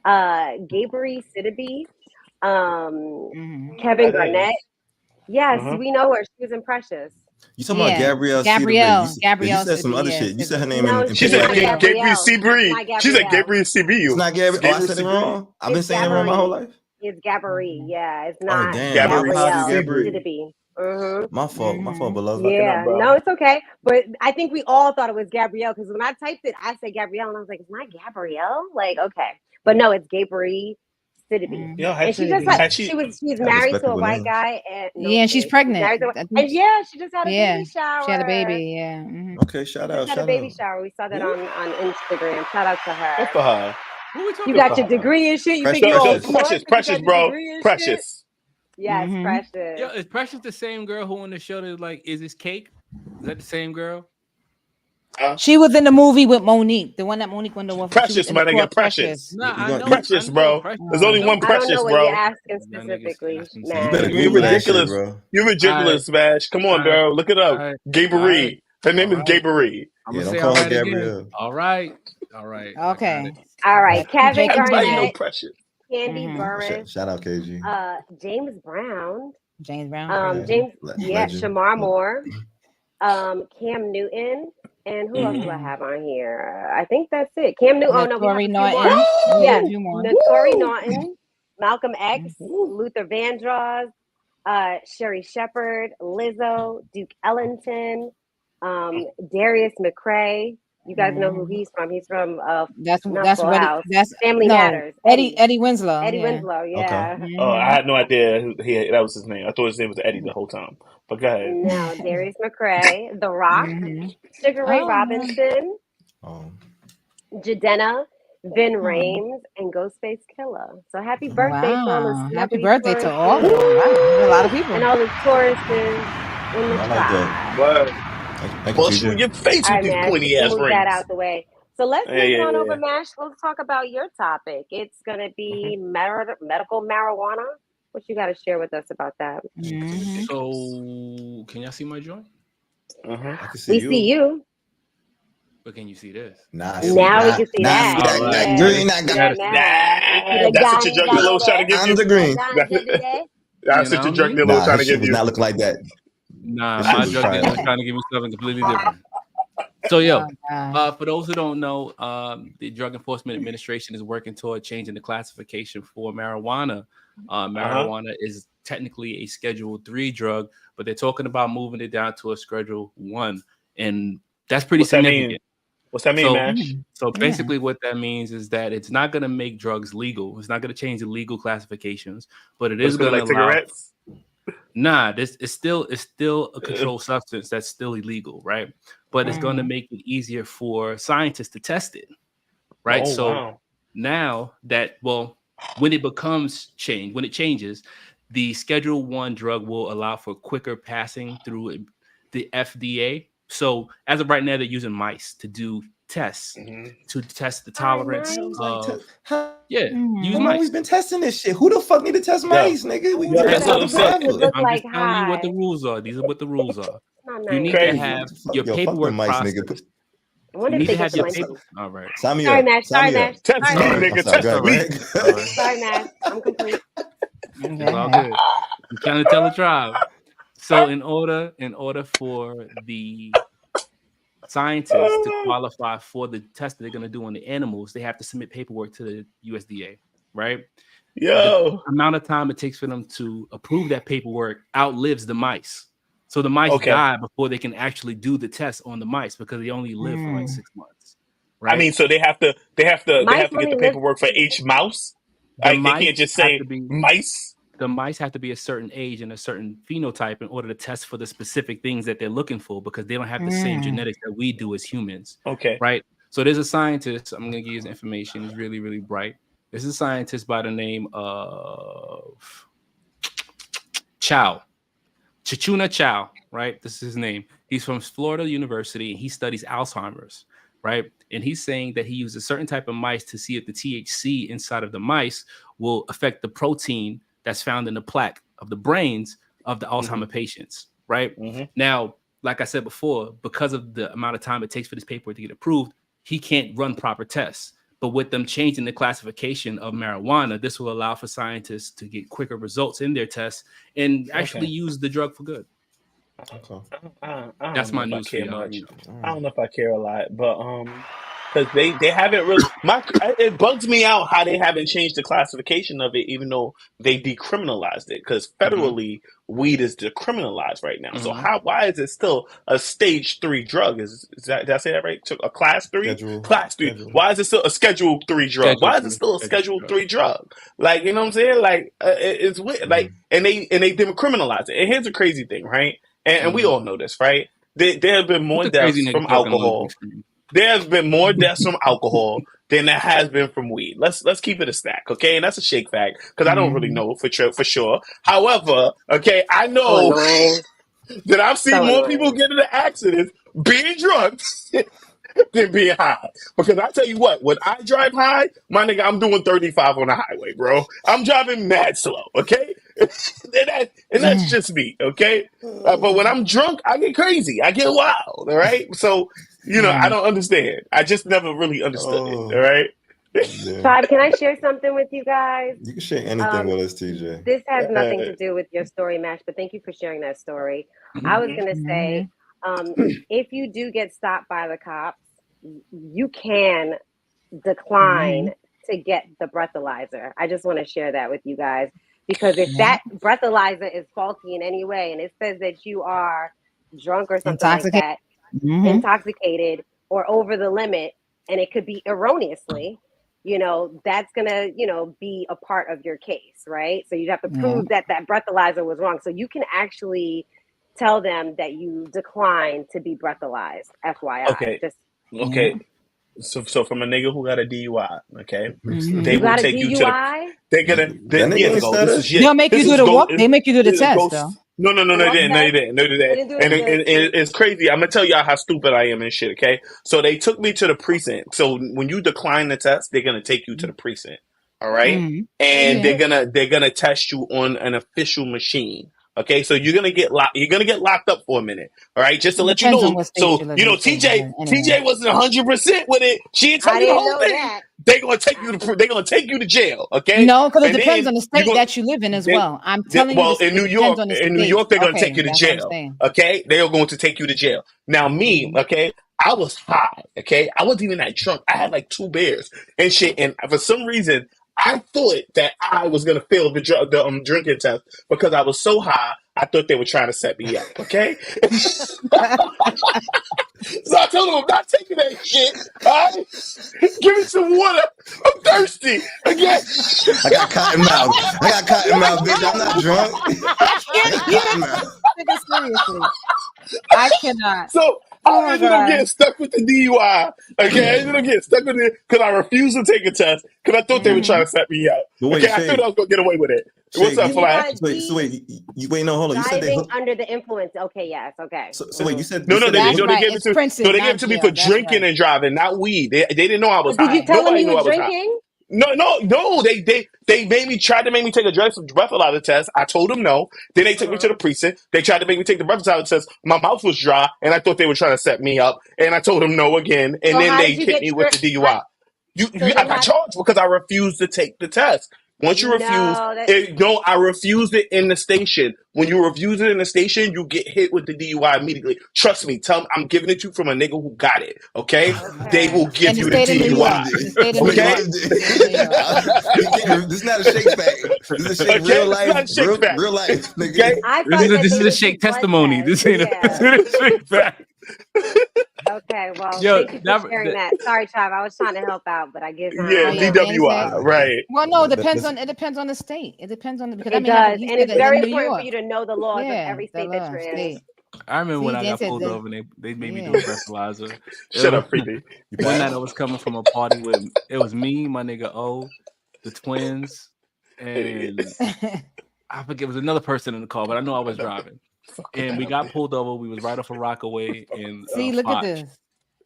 Gabrielle Sidibe, Kevin Garnett. Yes, we know her. She was in Precious. You talking about Gabrielle? You said some other shit. You said her name in she said Gabrielle C-Bree. She said Gabrielle CBU. It's not Gabrielle. Oh, I said it wrong. I've been saying it wrong my whole life. It's Gabrielle. Yeah, it's not Gabrielle. My fault, beloved. Yeah, no, it's okay. But I think we all thought it was Gabrielle because when I typed it, I said Gabrielle, and I was like, "It's not Gabrielle." Like, okay, but no, it's Gabrielle Siddiby. And she just had, she's married to a white guy, and she's pregnant. And she just had a baby shower. She had a baby. Yeah. Okay, shout out. She had a baby shower. We saw that on Instagram. Shout out to her. Good for her. You got your degree and shit. You think you're all precious, bro. Precious. Yes, Precious. Yo, is Precious the same girl who on the show that like, is this cake? Is that the same girl? She was in the movie with Monique, the one that Monique went to. Precious, my nigga, Precious. Nah, I know, Precious, bro. There's only one Precious, bro. I don't know bro. what you're asking specifically, man. You're ridiculous, bro. You're ridiculous, Smash. Come on, bro. Look it up. Gabrielle. Her name is Gabrielle. Yeah, don't call her Gabrielle. All right. Okay. All right. Kevin Garnett. Precious. Candy Burris. Shout out KG. James Brown. James. Shamar Moore. Cam Newton. And who else do I have on here? I think that's it. Cam Newton. Notori Norton. Yes. Notori Norton. Malcolm X. Luther Vandross. Sherry Shepherd. Lizzo. Duke Ellington. Darius McCrae. You guys know who he's from. He's from that's Family Matters. Eddie Winslow. Winslow, yeah. Okay. Oh, I had no idea that was his name. I thought his name was Eddie the whole time. But go ahead. No, Darius McCrae, The Rock, Sugar Ray Robinson, Jadena, Vin Rames, and Ghostface Killer. So happy birthday to all the happy birthday to all of them. Wow. A lot of people. And all the Tauruses in the tribe. Bust you in your face with these pointy ass rings. That out the way. So let's move on over, Mash. Let's talk about your topic. It's going to be medical marijuana. What you got to share with us about that? So, can y'all see my joint? I can see you. See you. But can you see this? Now we can see that. That green, that's what your drug dealer was trying to give you. The green. That's what your drug dealer was trying to give you. Not look like that. Nah, my drug dealer was trying to give me something completely different. So, for those who don't know, the Drug Enforcement Administration is working toward changing the classification for marijuana. Marijuana is technically a Schedule 3 drug, but they're talking about moving it down to a Schedule 1, and that's pretty significant. What's that mean, Mash? So basically what that means is that it's not going to make drugs legal. It's not going to change the legal classifications, but it is going to allow... cigarettes? Nah, this is still a controlled substance that's still illegal, right? But it's going to make it easier for scientists to test it, right? Now that, when it changes, the Schedule 1 drug will allow for quicker passing through the FDA. So as of right now, they're using mice to do tests to test the tolerance. Use mice. I've always been testing this shit. Who the fuck need to test mice, nigga? I'm just telling you what the rules are. These are what the rules are. You need to have your paperwork processed. You need to have your paper. All right. Sorry, Mash. Sorry, Mash. I'm complete. It's all good. I'm trying to tell the tribe. So in order for the scientists to qualify for the test that they're going to do on the animals, they have to submit paperwork to the USDA, right? The amount of time it takes for them to approve that paperwork outlives the mice. So the mice die before they can actually do the test on the mice because they only live for like 6 months. Right? I mean, so they have to get the paperwork for each mouse. They can't just say mice. The mice have to be a certain age and a certain phenotype in order to test for the specific things that they're looking for because they don't have the same genetics that we do as humans. Okay. Right. So there's a scientist. I'm going to give you his information. He's really, really bright. There's a scientist by the name of Chichuna Chow. Right. This is his name. He's from Florida University and he studies Alzheimer's. Right. And he's saying that he used a certain type of mice to see if the THC inside of the mice will affect the protein that's found in the plaque of the brains of the Alzheimer patients, right? Now, like I said before, because of the amount of time it takes for this paperwork to get approved, he can't run proper tests. But with them changing the classification of marijuana, this will allow for scientists to get quicker results in their tests and actually use the drug for good. That's my news for y'all. I don't know if I care a lot, but because they haven't really. It bugs me out how they haven't changed the classification of it, even though they decriminalized it. Because federally, weed is decriminalized right now. So why is it still a stage 3 drug? Did I say that right? A class 3? Class 3. Schedule. Why is it still a schedule 3 drug? Why is it still a schedule 3 drug? Like, you know what I'm saying? Like, it's weird. Like, and they decriminalize it. And here's the crazy thing, right? And we all know this, right? There have been more deaths from alcohol. There's been more deaths from alcohol than there has been from weed. Let's keep it a stack, okay? And that's a shake fact because I don't really know for sure. However, okay, I know that I've seen more people get into accidents being drunk than being high. Because I tell you what, when I drive high, my nigga, I'm doing 35 on the highway, bro. I'm driving mad slow, okay? and that's just me, okay? But when I'm drunk, I get crazy. I get wild, all right? So, you know, I don't understand. I just never really understood it, all right? Todd, can I share something with you guys? You can share anything with us, TJ. This has nothing to do with your story, Mash, but thank you for sharing that story. I was going to say, if you do get stopped by the cops, you can decline to get the breathalyzer. I just want to share that with you guys. Because if that breathalyzer is faulty in any way, and it says that you are drunk or something like that, intoxicated or over the limit, and it could be erroneously, you know, that's going to, you know, be a part of your case, right? So you'd have to prove that breathalyzer was wrong. So you can actually tell them that you declined to be breathalyzed, FYI. Okay. So from a nigga who got a DUI, okay, they will take you to the. They're gonna. They'll make you do the walk. They make you do the test, though. No, they didn't. And it's crazy. I'm gonna tell y'all how stupid I am and shit. Okay, so they took me to the precinct. So when you decline the test, they're gonna take you to the precinct. All right, and they're gonna test you on an official machine. Okay, so you're gonna get locked up for a minute. All right, just to let you know. So you know, TJ wasn't 100% with it. She didn't tell you the whole thing. They're gonna take you to jail. Okay. No, because it depends on the state that you live in as well. I'm telling you. Well, in New York, they're gonna take you to jail. Okay, they are going to take you to jail. Now, me, okay, I was high. Okay, I wasn't even that drunk. I had like 2 beers and shit, and for some reason, I thought that I was going to fail the drinking test because I was so high, I thought they were trying to set me up, okay? So I told them, I'm not taking that shit, all right? Give me some water. I'm thirsty, okay? I got cotton mouth, bitch. I'm not drunk. Seriously. I cannot. So I ended up getting stuck with the DUI. Okay, I ended up getting stuck with it because I refused to take a test because I thought they were trying to set me up. Okay, I thought I was gonna get away with it. What's up, Flash? Wait, no, hold on. You said driving under the influence. Okay, yes, okay. So wait, you said they gave it to me for drinking and driving, not weed. They didn't know I was high. Did you tell them you were drinking? No. They tried to make me take a breathalyzer test. I told them no. Then they took me to the precinct. They tried to make me take the breathalyzer test. My mouth was dry, and I thought they were trying to set me up. And I told them no again. And then they hit me with the DUI. I got charged because I refused to take the test. Once you refuse, I refused it in the station. When you refuse it in the station, you get hit with the DUI immediately. Trust me, tell them I'm giving it to you from a nigga who got it. Okay? They will give you the DUI. Okay? This is not a shake back. This is a shake real life. Real life. Okay? This is a shake testimony. This ain't a shake back. Okay, well, thank you for sharing that. Sorry, Trav, I was trying to help out, but I guess DWI, right? Well, no, it depends on the state. It depends on because it does, and it's very important for you to know the laws of every state that you're in. I remember when I got pulled over and they made me do a breathalyzer. Shut up, freaky. One night I was coming from a party with it was me, my nigga O, the twins, and I forget it was another person in the car, but I know I was driving. And we got pulled over. We was right off of Rockaway. And look at this.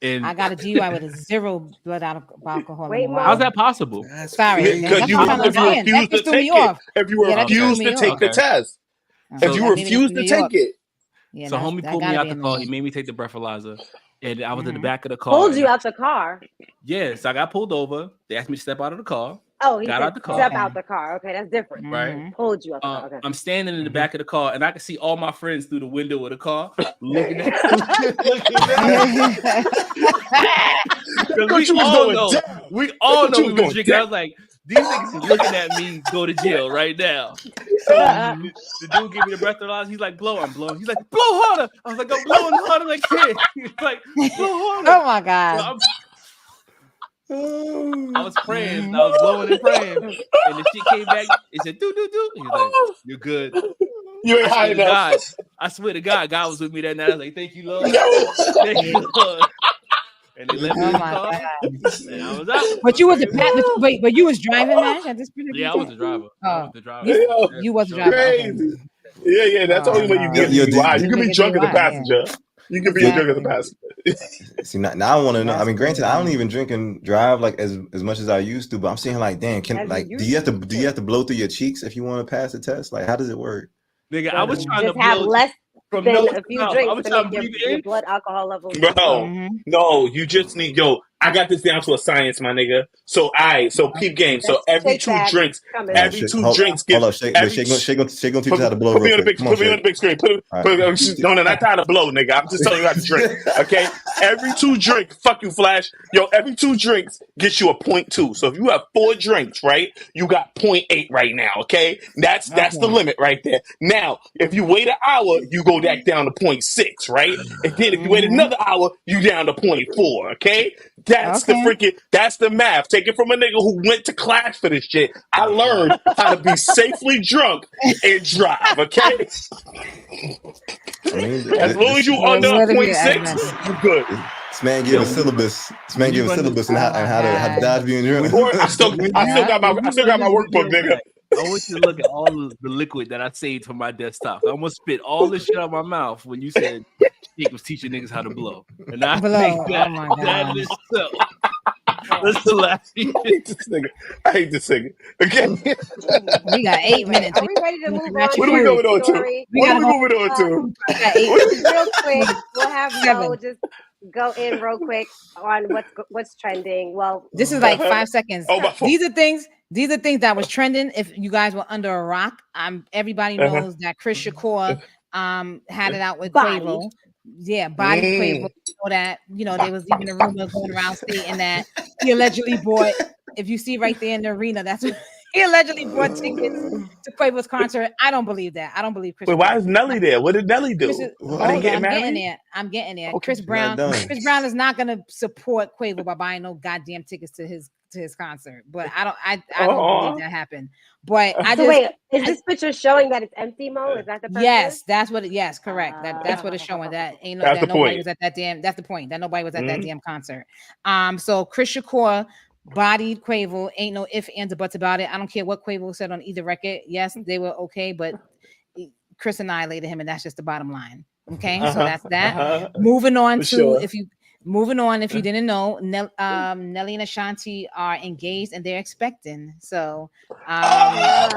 And I got a DUI with a 0 blood alcohol. Wait, how's that possible? Sorry, because you refused to take it. If you refuse to take the test, if you refuse to take it. So homie pulled me out the car. He made me take the breathalyzer, and I was in the back of the car. Pulled you out the car? Yes, I got pulled over. They asked me to step out of the car. Oh, he got said out the car. Step out the car. Okay, that's different. Right. Pulled you out the car. Okay. I'm standing in the back of the car, and I can see all my friends through the window of the car looking at we all know we were drinking. I was like, these niggas is looking at me go to jail right now. So the dude gave me the breathalyzer. He's like, blow, I'm blowing. He's like, blow harder. I was like, I'm blowing harder like shit. He's like, blow harder. Oh my God. I was praying. I was blowing and praying. And the shit came back. It said, do. He's like, you're good. You ain't high enough. I swear to God, God was with me that night. I was like, thank you, Lord. Thank you, Lord. And they left me in the car. And I was out. But you was but you was driving, man, at this point? Yeah, I was the driver. You was the driver. Crazy. Okay. Yeah. That's the only way you can get DUI. You can be drunk as a passenger. You can be drunk as a passenger. See, now I want to know. I mean, granted, I don't even drink and drive like as much as I used to, but I'm saying like, damn, do you have to blow through your cheeks if you want to pass the test? Like, how does it work? Nigga, I was trying just to have blow less from than nose a few to mouth. drinks I was to trying make to breathe your in. blood alcohol levels. No, you just need I got this down to a science, my nigga. So peep game. So every two drinks Hold on, Shake gonna teach you how to blow. Put me on the big screen. No, not how to blow, nigga. I'm just telling you how to drink. Okay? Every 2 drinks, fuck you, Flash. Every 2 drinks gets you a 0.2. So if you have 4 drinks, right, you got 0.8 right now, okay? That's the limit right there. Now, if you wait an hour, you go back down to 0.6, right? And then if you wait another hour, you down to 0.4, okay? That's that's the math. Take it from a nigga who went to class for this shit. I learned how to be safely drunk and drive, okay? I mean, as long as you under 0.6, you're good. This man gave a syllabus. And how to dodge being drunk. I still got my workbook, nigga. I want you to look at all the liquid that I saved from my desktop. I almost spit all this shit out my mouth when you said Jake was teaching niggas how to blow. And I think that is so. That's the last. I hate this nigga. Okay. We got 8 minutes. Are we ready to move on? What are we moving on to? What are we moving on to? Real quick, we'll have Mo just go in real quick on what's trending. Well, this is like 5 seconds. These are things that was trending. If you guys were under a rock, everybody knows that Chris Shakur had it out with Quavo. Yeah, Quavo. So that there was even a rumor going around stating that he allegedly bought. If you see right there in the arena, that's what he allegedly bought tickets to Quavo's concert. I don't believe that. I don't believe Chris. Wait, why is Nelly there? What did Nelly do? I'm getting there. Okay, Chris Brown is not going to support Quavo by buying no goddamn tickets to his concert. But I don't believe that happened. But wait, is this picture showing that it's empty, Mo? Is that the purpose? Yes, that's what it. Yes, correct. That's what it's showing. That ain't no. That nobody was at that damn. That's the point. That nobody was at that damn concert. So Chris Shakur bodied Quavo. Ain't no ifs, ands, or buts about it. I don't care what Quavo said on either record. Yes, they were okay, but Chris annihilated him, and that's just the bottom line. Okay, so that's that. Moving on to if you didn't know, Nelly and Ashanti are engaged and they're expecting. So, yeah.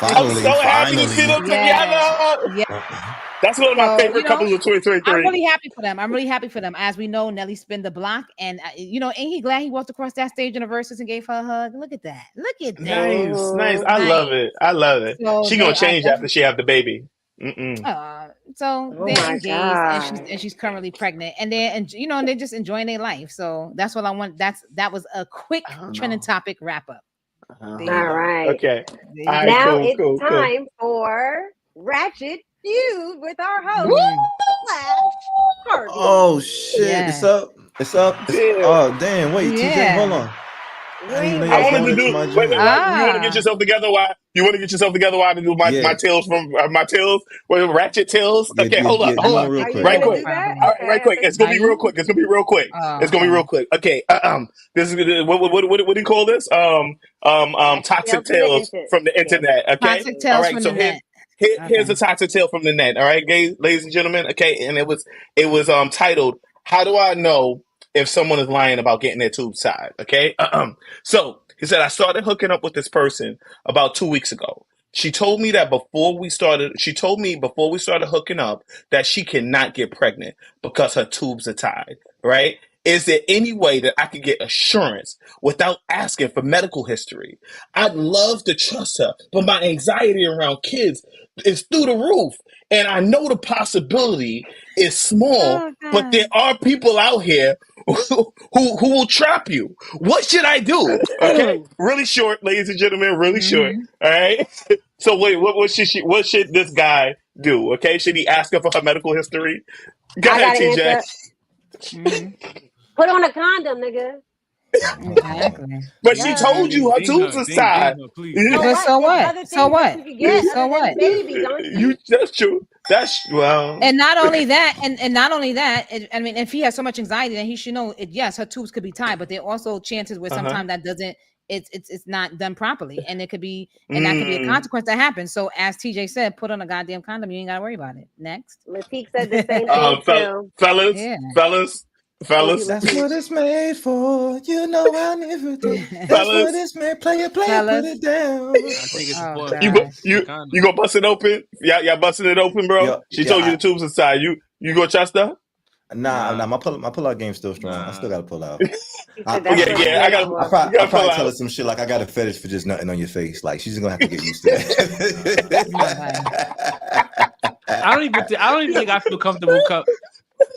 I'm so happy to see them together. Yeah. That's one of my favorite couples of 2023. I'm really happy for them. As we know, Nelly spin the block, and ain't he glad he walked across that stage in the Versus and gave her a hug? Look at that. Nice. I love it. So she gonna change after she have the baby. So they're engaged, and she's currently pregnant, and they're just enjoying their life. So that's what I want. That was a quick trending topic wrap up. All right. Okay. Now it's time for Ratchet Feud with our host, Flash. Oh shit! Yeah. It's up. Oh damn! Wait, TJ, hold on. You want to get yourself together while I do my tails from my tails, Ratchet tails. Okay, hold up, right quick. All right, quick. It's gonna be real quick. Okay, this is what do you call this? Toxic tales from the internet. Okay, toxic tales all right. From so the here's a toxic tale from the net. All right, ladies and gentlemen. Okay, and it was titled "How Do I Know If Someone Is Lying About Getting Their tubes tied?" Okay, so he said, I started hooking up with this person about 2 weeks ago. She told me before we started hooking up that she cannot get pregnant because her tubes are tied, right? is there any way that I could get assurance without asking for medical history? I'd love to trust her, but my anxiety around kids is through the roof. And I know the possibility is small, but there are people out here who will trap you. What should I do? Okay, really short, ladies and gentlemen, really short. All right. So wait, what should this guy do? Okay, should he ask her for her medical history? Go ahead, TJ. Put on a condom, nigga. Exactly. But she told you her tubes is tied. But so what? So what? So what? Baby, don't you? That's true. That's well. And not only that, and not only that. I mean, if he has so much anxiety, then he should know. Yes, her tubes could be tied, but there are also chances where sometimes that doesn't. It's not done properly, and it could be, and that could be a consequence that happens. So, as TJ said, put on a goddamn condom. You ain't gotta worry about it. Next, Latique said the same thing too. Fellas, that's what it's made for. You know I never do. That's what it's made. Play it, put it down. I think it's important. You gonna bust it open? Y'all busting it open, bro. She told you the tubes inside. You gonna trust her? Nah. My pull-out game's still strong. I still gotta pull out. I probably tell her some shit like I got a fetish for just nothing on your face. Like she's gonna have to get used to that. I don't even think I feel comfortable.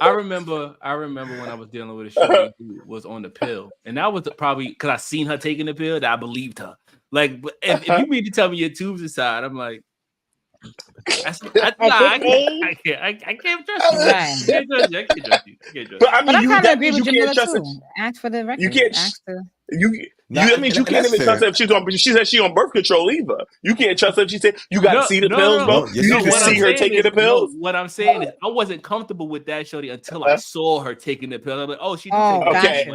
I remember when I was dealing with a shorty who was on the pill, and that was probably because I seen her taking the pill that I believed her. Like, if you mean to tell me your tubes inside, I'm like, I can't trust you. Right. I can't trust you. But I mean, I kind of agree with you Jamila too. Ask for the record. You can't. That means you can't even trust her if she's on. She said she's on birth control either. You can't trust her if she said you got to see the pills, bro. You can see her taking the pills. What I'm saying is, I wasn't comfortable with that shorty until I saw her taking the pill. I'm like, oh, she. Okay.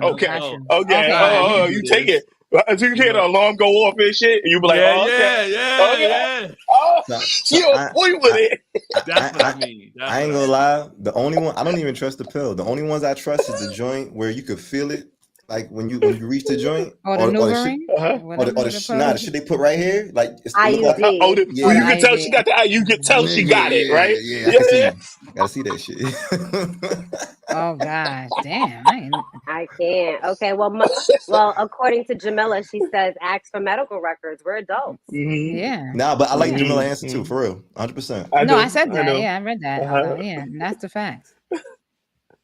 You take it. So you hear the alarm go off and shit, and you be like, yeah. Oh, you a boy with it. That's what I mean. I ain't gonna lie. The only one I don't even trust the pill. The only ones I trust is the joint where you could feel it. Like when you reach the joint, or the shit they put right here, like it's you can tell she got the. You can tell she got it, right? Yeah. Gotta see that shit. Oh God, damn! I can't. Okay, well, according to Jamila, she says ask for medical records. We're adults. Yeah. Nah, but I like Jamila's answer too, for real, 100%. I said that. Yeah, I read that. Yeah, that's the facts.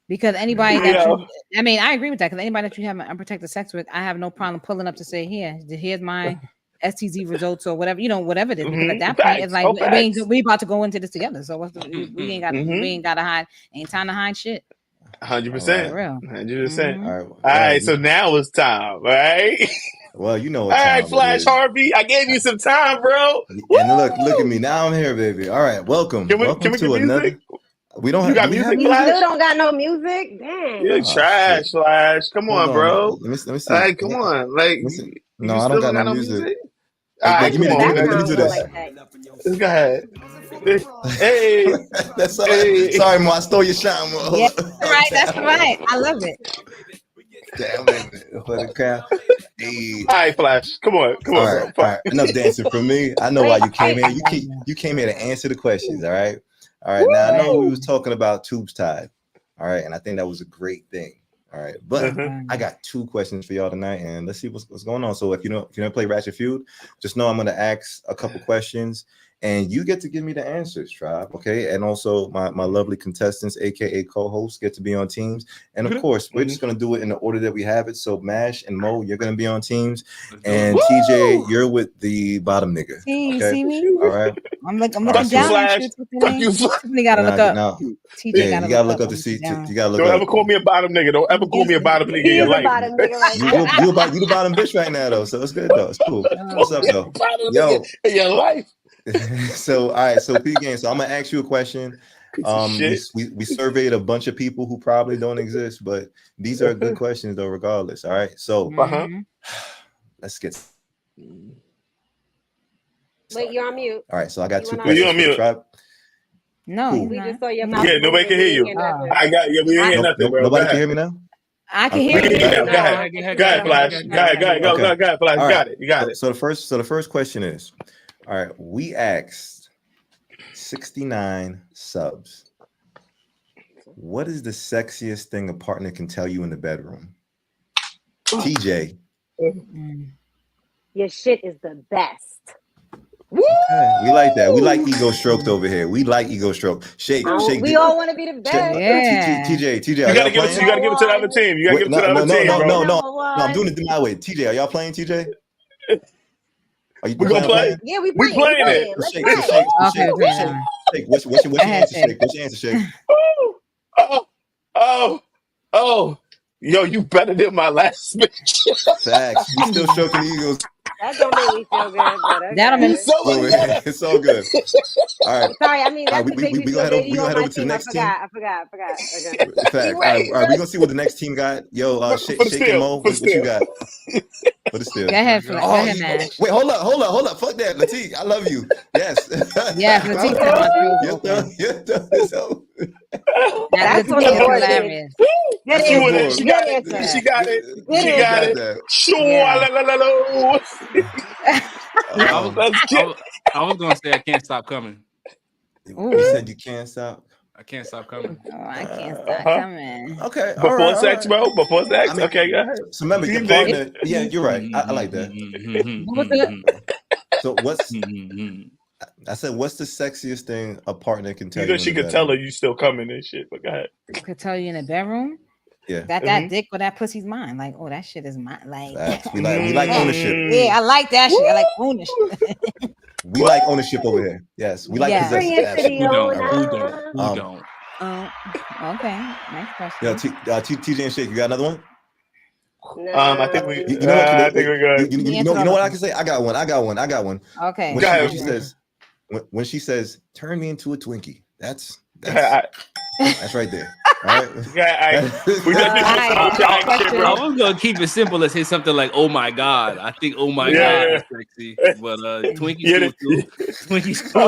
Because anybody that I agree with that. Because anybody that you have unprotected sex with, I have no problem pulling up to say, here's my STD results or whatever, whatever it is. Because at that point, it's like we about to go into this together. So we ain't got to hide. Ain't time to hide shit. 100%. 100%. All right. So now it's time, right? Well, you know what. All right, Flash Harvey, I gave you some time, bro. And look at me. Now I'm here, baby. All right, welcome. Welcome to another. We don't have music. You still don't got no music. Dang. You're trash, Flash. Come on, bro. Let me see. Like, come on. Like, no, I don't got no music. All right, give me do this. Go ahead. Hey. Sorry, Mo. I stole your shine, Mo. Yeah, that's right. I love it. Damn it. For the crowd. Hey. All right, Flash. Come on, all right. Enough dancing for me. I know why you came here. You came here to answer the questions, all right? All right, now I know we was talking about tubes tied, all right, and I think that was a great thing, all right. But I got 2 questions for y'all tonight, and let's see what's going on. So if you don't play Ratchet Feud, just know I'm gonna ask a couple questions, and you get to give me the answers, tribe. Okay, and also my lovely contestants, aka co-hosts, get to be on teams, and of course we're just gonna do it in the order that we have it. So Mash and Mo, you're gonna be on teams, and TJ, you're with the bottom nigga. Okay? See me? All right. I'm looking down. You gotta look up. No. TJ you gotta look up to see. You gotta look. Don't ever call me a bottom nigga. Don't ever call me a bottom nigga in your life. You the bottom bitch right now though, so it's good though. It's cool. What's up though? Yo, in your life. So all right, so P game. So I'm gonna ask you a question. We surveyed a bunch of people who probably don't exist, but these are good questions though, regardless. All right, so let's get. Wait, you're on mute. All right, so I got 2 questions. You on mute? No, cool. We just saw your mouth. Yeah, nobody can hear you. I got you. We ain't hear nothing, bro. Nobody can hear me now. I can hear you. Go ahead, Flash. Go ahead, Flash. You got it. So the first question is, all right, we asked 69 subs. What is the sexiest thing a partner can tell you in the bedroom? TJ. Your shit is the best. Okay. We like that. We like ego stroked over here. We like ego stroke. Shake. We all want to be the best. TJ. You gotta give it to the other team. You gotta give it to the other team. No. I'm doing it my way. TJ, are y'all playing, TJ? Are you gonna play? Yeah, we playing it. Shake. What's your answer, Shake? What's your answer, Shake? Oh. Yo, you better than my last bitch. Facts. You still stroking the egos. That don't make me feel good, but okay. That'll make it's so good. All right. Sorry, I mean, that's we go ahead over to the next team. I forgot. Okay. Fact. All right, we're gonna see what the next team got. Yo, Shake and Mo, what you got? For the steal. Go ahead, man. Wait, hold up. Fuck that, Latique. I love you. Yes. Yeah, Latique. That's one of the hilarious. She got it. I was gonna say I can't stop coming. You said you can't stop. I can't stop coming. Oh, I can't stop coming. Okay. Before sex, bro. Before sex. I mean, okay, go ahead. So remember, your partner. Yeah, you're right. I like that. So what's? I said, what's the sexiest thing a partner can tell you? She could tell her you still coming and shit. But go ahead. Could tell you in the bedroom. Yeah. That dick or that pussy's mine. Like, oh, that shit is mine. Like, we like ownership. Yeah, I like that shit. I like ownership. We like ownership over here. Yes, we like possession. We don't. Okay. Next question. Yeah, TJ and Shake, you got another one? I think we. You know what? I think we're good. You know what I can say? I got one. Okay. When she says, "Turn me into a Twinkie," that's right there. All right. I was gonna keep it simple. Let's say something like, "Oh my God." I think "Oh my God" is sexy, but Twinkies too. Twinkies too.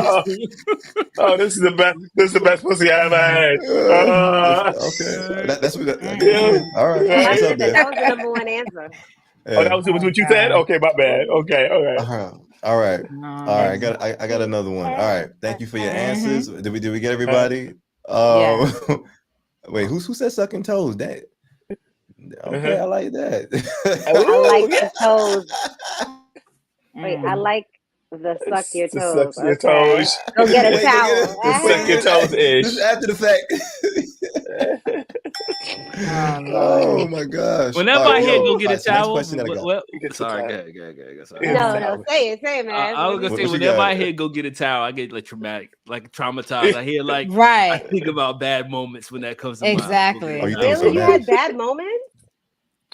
Oh, this is the best. This is the best pussy I ever had. Okay, that's what. All right, that was the number one answer. Oh, that was what you said. Okay, my bad. Okay. All right. I got another one. All right. Thank you for your answers. Did we get everybody? Wait, who said sucking toes? That okay, I like that. I like the toes. Wait, I like the suck your toes. Suck your toes. Go get a towel. Suck your toes ish. This is after the fact. Oh my gosh. Whenever I hear go get a towel. Sorry, go ahead. No, say it, man. I was gonna say whenever I hear go get a towel, I get like traumatized. I hear like right. I think about bad moments when that comes to exactly. mind. Really, you had bad moments?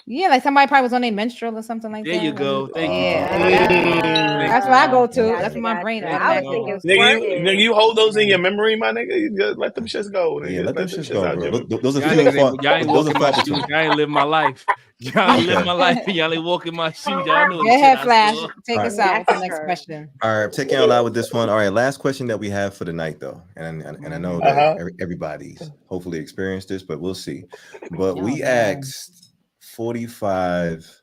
Yeah, like somebody probably was on their menstrual or something like that. There you go. Thank you. That's what I go to. That's what my brain. I was thinking, nigga, you hold those in your memory, my nigga. You just let them shits go. Yeah, let them shits go, bro. Those are y'all ain't walking my shoes. Y'all ain't live my life. Y'all ain't live my life. Y'all ain't walking my shoes. Y'all know. Go ahead, Flash. Take us out with the next question. All right, taking out loud with this one. All right, last question that we have for the night, though, and I know that everybody's hopefully experienced this, but we'll see. But we asked 45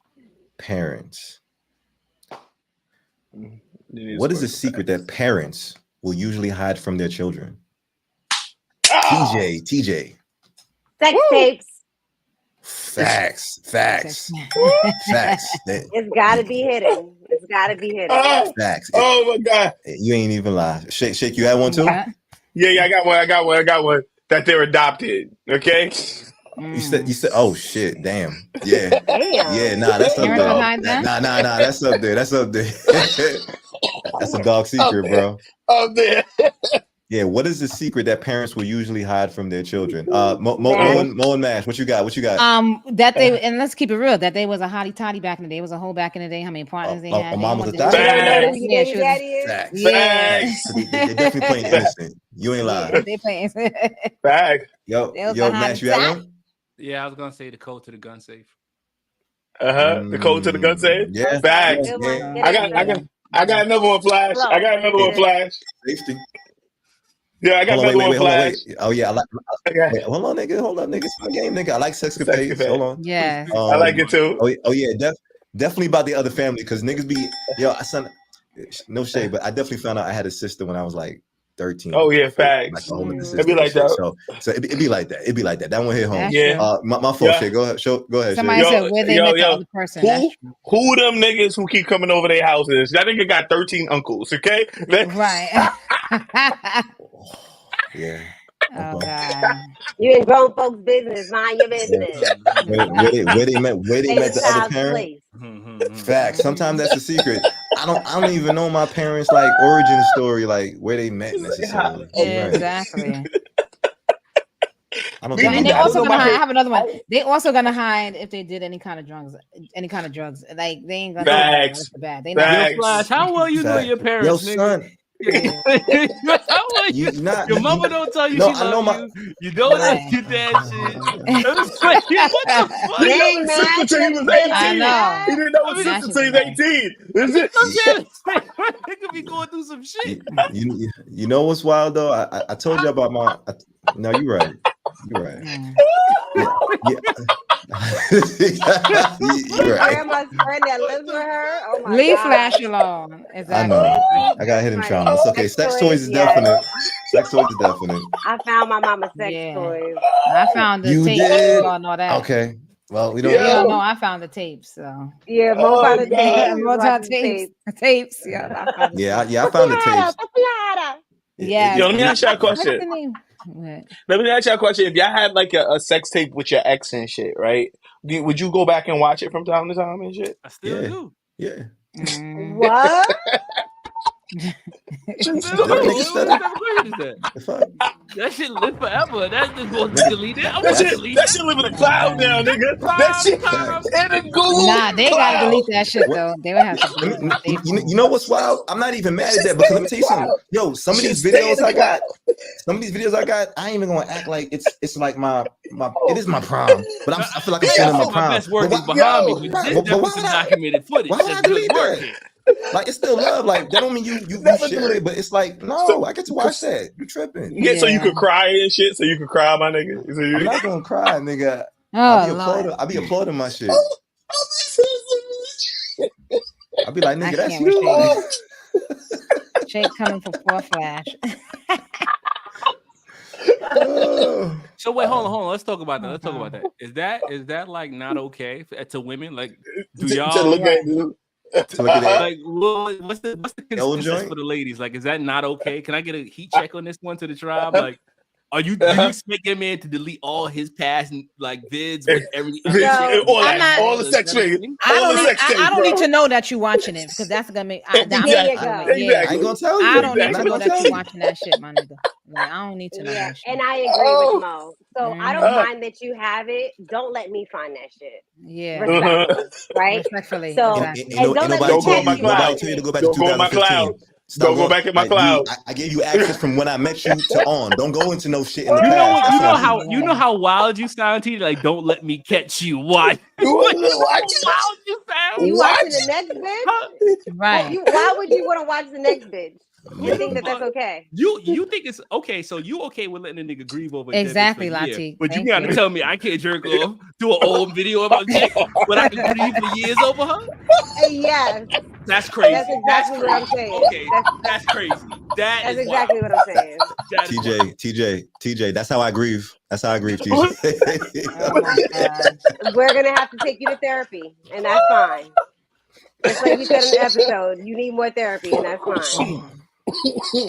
parents. What is the secret that parents will usually hide from their children? TJ. Sex tapes. Facts. Facts. It's gotta be hidden. Facts. Oh my God. You ain't even lie. Shake, you had one too? Yeah, I got one. That they're adopted. Okay. You said, oh shit, damn. Yeah. Yeah, nah, that's up there. Nah, that's up there. That's a dog secret, bro. Up there. Yeah, what is the secret that parents will usually hide from their children? Mo and Mash, what you got? That they, and let's keep it real, that they was a hottie toddy back in the day. It was a whole back in the day. How many partners they had? Mom was a thot? Yeah, she was. Facts. They definitely playing innocent. You ain't lying. They playing innocent. Facts. Yo, Mash, you have one? Yeah, I was gonna say the code to the gun safe. The code to the gun safe. Yeah, facts. I got another one, Flash. Safety. Yeah, I got another one, Flash. Oh yeah, wait, hold on, nigga. It's my game, nigga. I like sexcapades. Hold on. Yeah, I like it too. Oh yeah, definitely about the other family because niggas be son. No shade, but I definitely found out I had a sister when I was like 13. Oh yeah, facts. Like the whole It'd be like that. So it'd be like that. It'd be like that. That one hit home. Yeah. My fault. Shay. Go ahead. Go ahead. Somebody said where they met the other person. Who them niggas who keep coming over their houses? That nigga got 13 uncles. Okay. Right. Yeah. Oh God. You in grown folks' business. Mind your business. Where they met the other parent. Facts. Sometimes that's a secret. I don't even know my parents' like origin story, like where they met necessarily. Yeah, exactly. I don't and they also gonna hide. I have another one. They also gonna hide if they did any kind of drugs. Like they ain't gonna hide bad. They not. How well you know your parents, yo, nigga? Son. Your mama don't tell you she loves you. You don't let your dad shit. What the fuck? Dang, man. He was 18. I know. He didn't know his sister until he's 18. Is it? They could be going through some shit. You know what's wild though? I told you about my. No, you're right. You're right. Yeah. You're right. Grandma's friend that lives with her. Oh my Leave God. Flash alone. Exactly. I know. I got hidden trauma. It's okay. Sex toys is definite. Sex toys is definite. I found my mama's sex toys. I found the tapes. Did? All know that. Okay. Well, we don't. Yeah, no, I found the tapes. So yeah, more about the tapes. Tapes. Yeah. I found the tapes. Yeah. Yo, let me ask you a question. Let me ask you a question. If y'all had like a sex tape with your ex and shit, right? Would you go back and watch it from time to time and shit? I still do. Yeah. What? That shit live forever. That just going to delete it. That shit live in the cloud now, nigga. That shit in the Google. Nah, they gotta delete that shit though. They would have to. You know what's wild? I'm not even mad at that because let me tell you something. Yo, some of these videos I got, I ain't even gonna act like it's like my it is my prime, but I feel like I'm still in my prime. My best work is behind me. This is documented footage. Why would I delete that? Like it's still love. Like that don't mean you share it, but it's like no, I get to watch that. You tripping? Yeah, so you could cry and shit. So you could cry, my nigga. So I'm not gonna cry, nigga. I'll be applauding my shit. I'll be like, nigga, that's you. Shake coming for poor Flash. So wait, hold on. Let's talk about that. Is that like not okay to women? Like, do y'all to look at like what's the consensus for the ladies? Like, is that not okay? Can I get a heat check on this one to the tribe? Like, do you expect your man to delete all his past like vids with every all the sex videos? I don't need to know that you're watching it because that's gonna make. There you go. I ain't gonna tell you. I don't need to know that you're watching that shit, my nigga. Like, I don't need to know that shit. And I agree with Mo. So I don't mind that you have it. Don't let me find that shit. Yeah. Respectfully, right? Respectfully. So exactly. and don't let me go my cloud. Nobody tell you to go back to 2015. Don't go back in my cloud. I gave you access from when I met you to on. Don't go into no shit in the past. You know how wild you sound to you? Like, don't let me catch you. Why? You watching the next bitch? Right. Why would you want to watch the next bitch? You think that's okay? You think it's okay? So you okay with letting a nigga grieve over exactly, Lati? But you gotta tell me I can't jerk off to an old video about chick, but I can grieve for years over her. Yes, that's crazy. That's exactly what I'm saying. Okay, that's crazy. That's exactly what I'm saying. TJ, that's how I grieve. That's how I grieve, TJ. Oh my God. We're gonna have to take you to therapy, and that's fine. Just like you said in the episode, you need more therapy, and that's fine.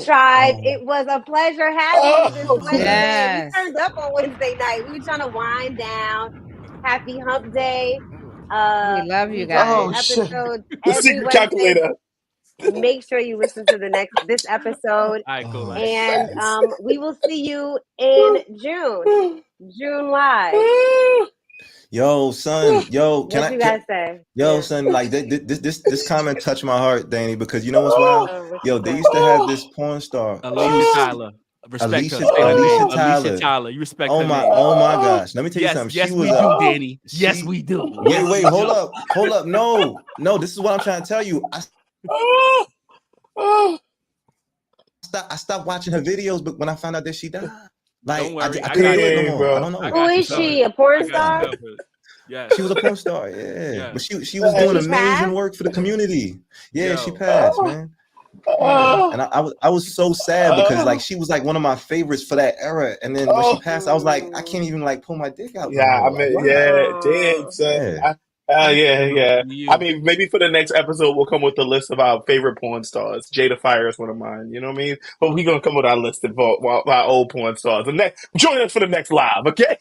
Tribe, it was a pleasure having you this Wednesday. Yes. We turned up on Wednesday night. We were trying to wind down. Happy Hump Day. We love you guys. Episode the secret calculator. Make sure you listen to this episode. All right, cool. And we will see you in June live. Yo, son, what you guys say? Yo, son, like this comment touched my heart, Danny, because you know what's wild? Yo, they used to have this porn star, Alicia Tyler. Alicia Tyler. You respect her. Oh my gosh. Let me tell you something. Yes, we do, Danny. Yes, we do. Wait, hold up. No, this is what I'm trying to tell you. I stopped watching her videos, but when I found out that she died. Like, I couldn't do it no more. I don't know. Who is she? A porn star? Yeah, she was a porn star. Yeah. But she was doing amazing work for the community. Yeah, she passed, man. And I was so sad because like she was like one of my favorites for that era. And then when she passed, I was like, I can't even like pull my dick out. Yeah, no I mean, yeah, damn, son. Yeah. I mean, maybe for the next episode, we'll come with a list of our favorite porn stars. Jada Fire is one of mine. You know what I mean? But we're gonna come with our list of our old porn stars. And join us for the next live, okay?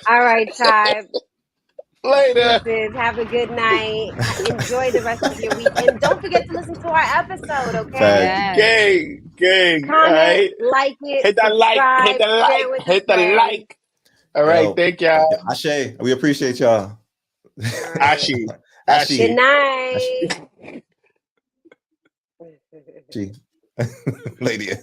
All right, Ty. Later. Have a good night. Enjoy the rest of your week, and don't forget to listen to our episode. Okay? Gang. Comment, right. like it, hit the like. All right, thank y'all. Ashe, we appreciate y'all. Ashe. Good night. Lady.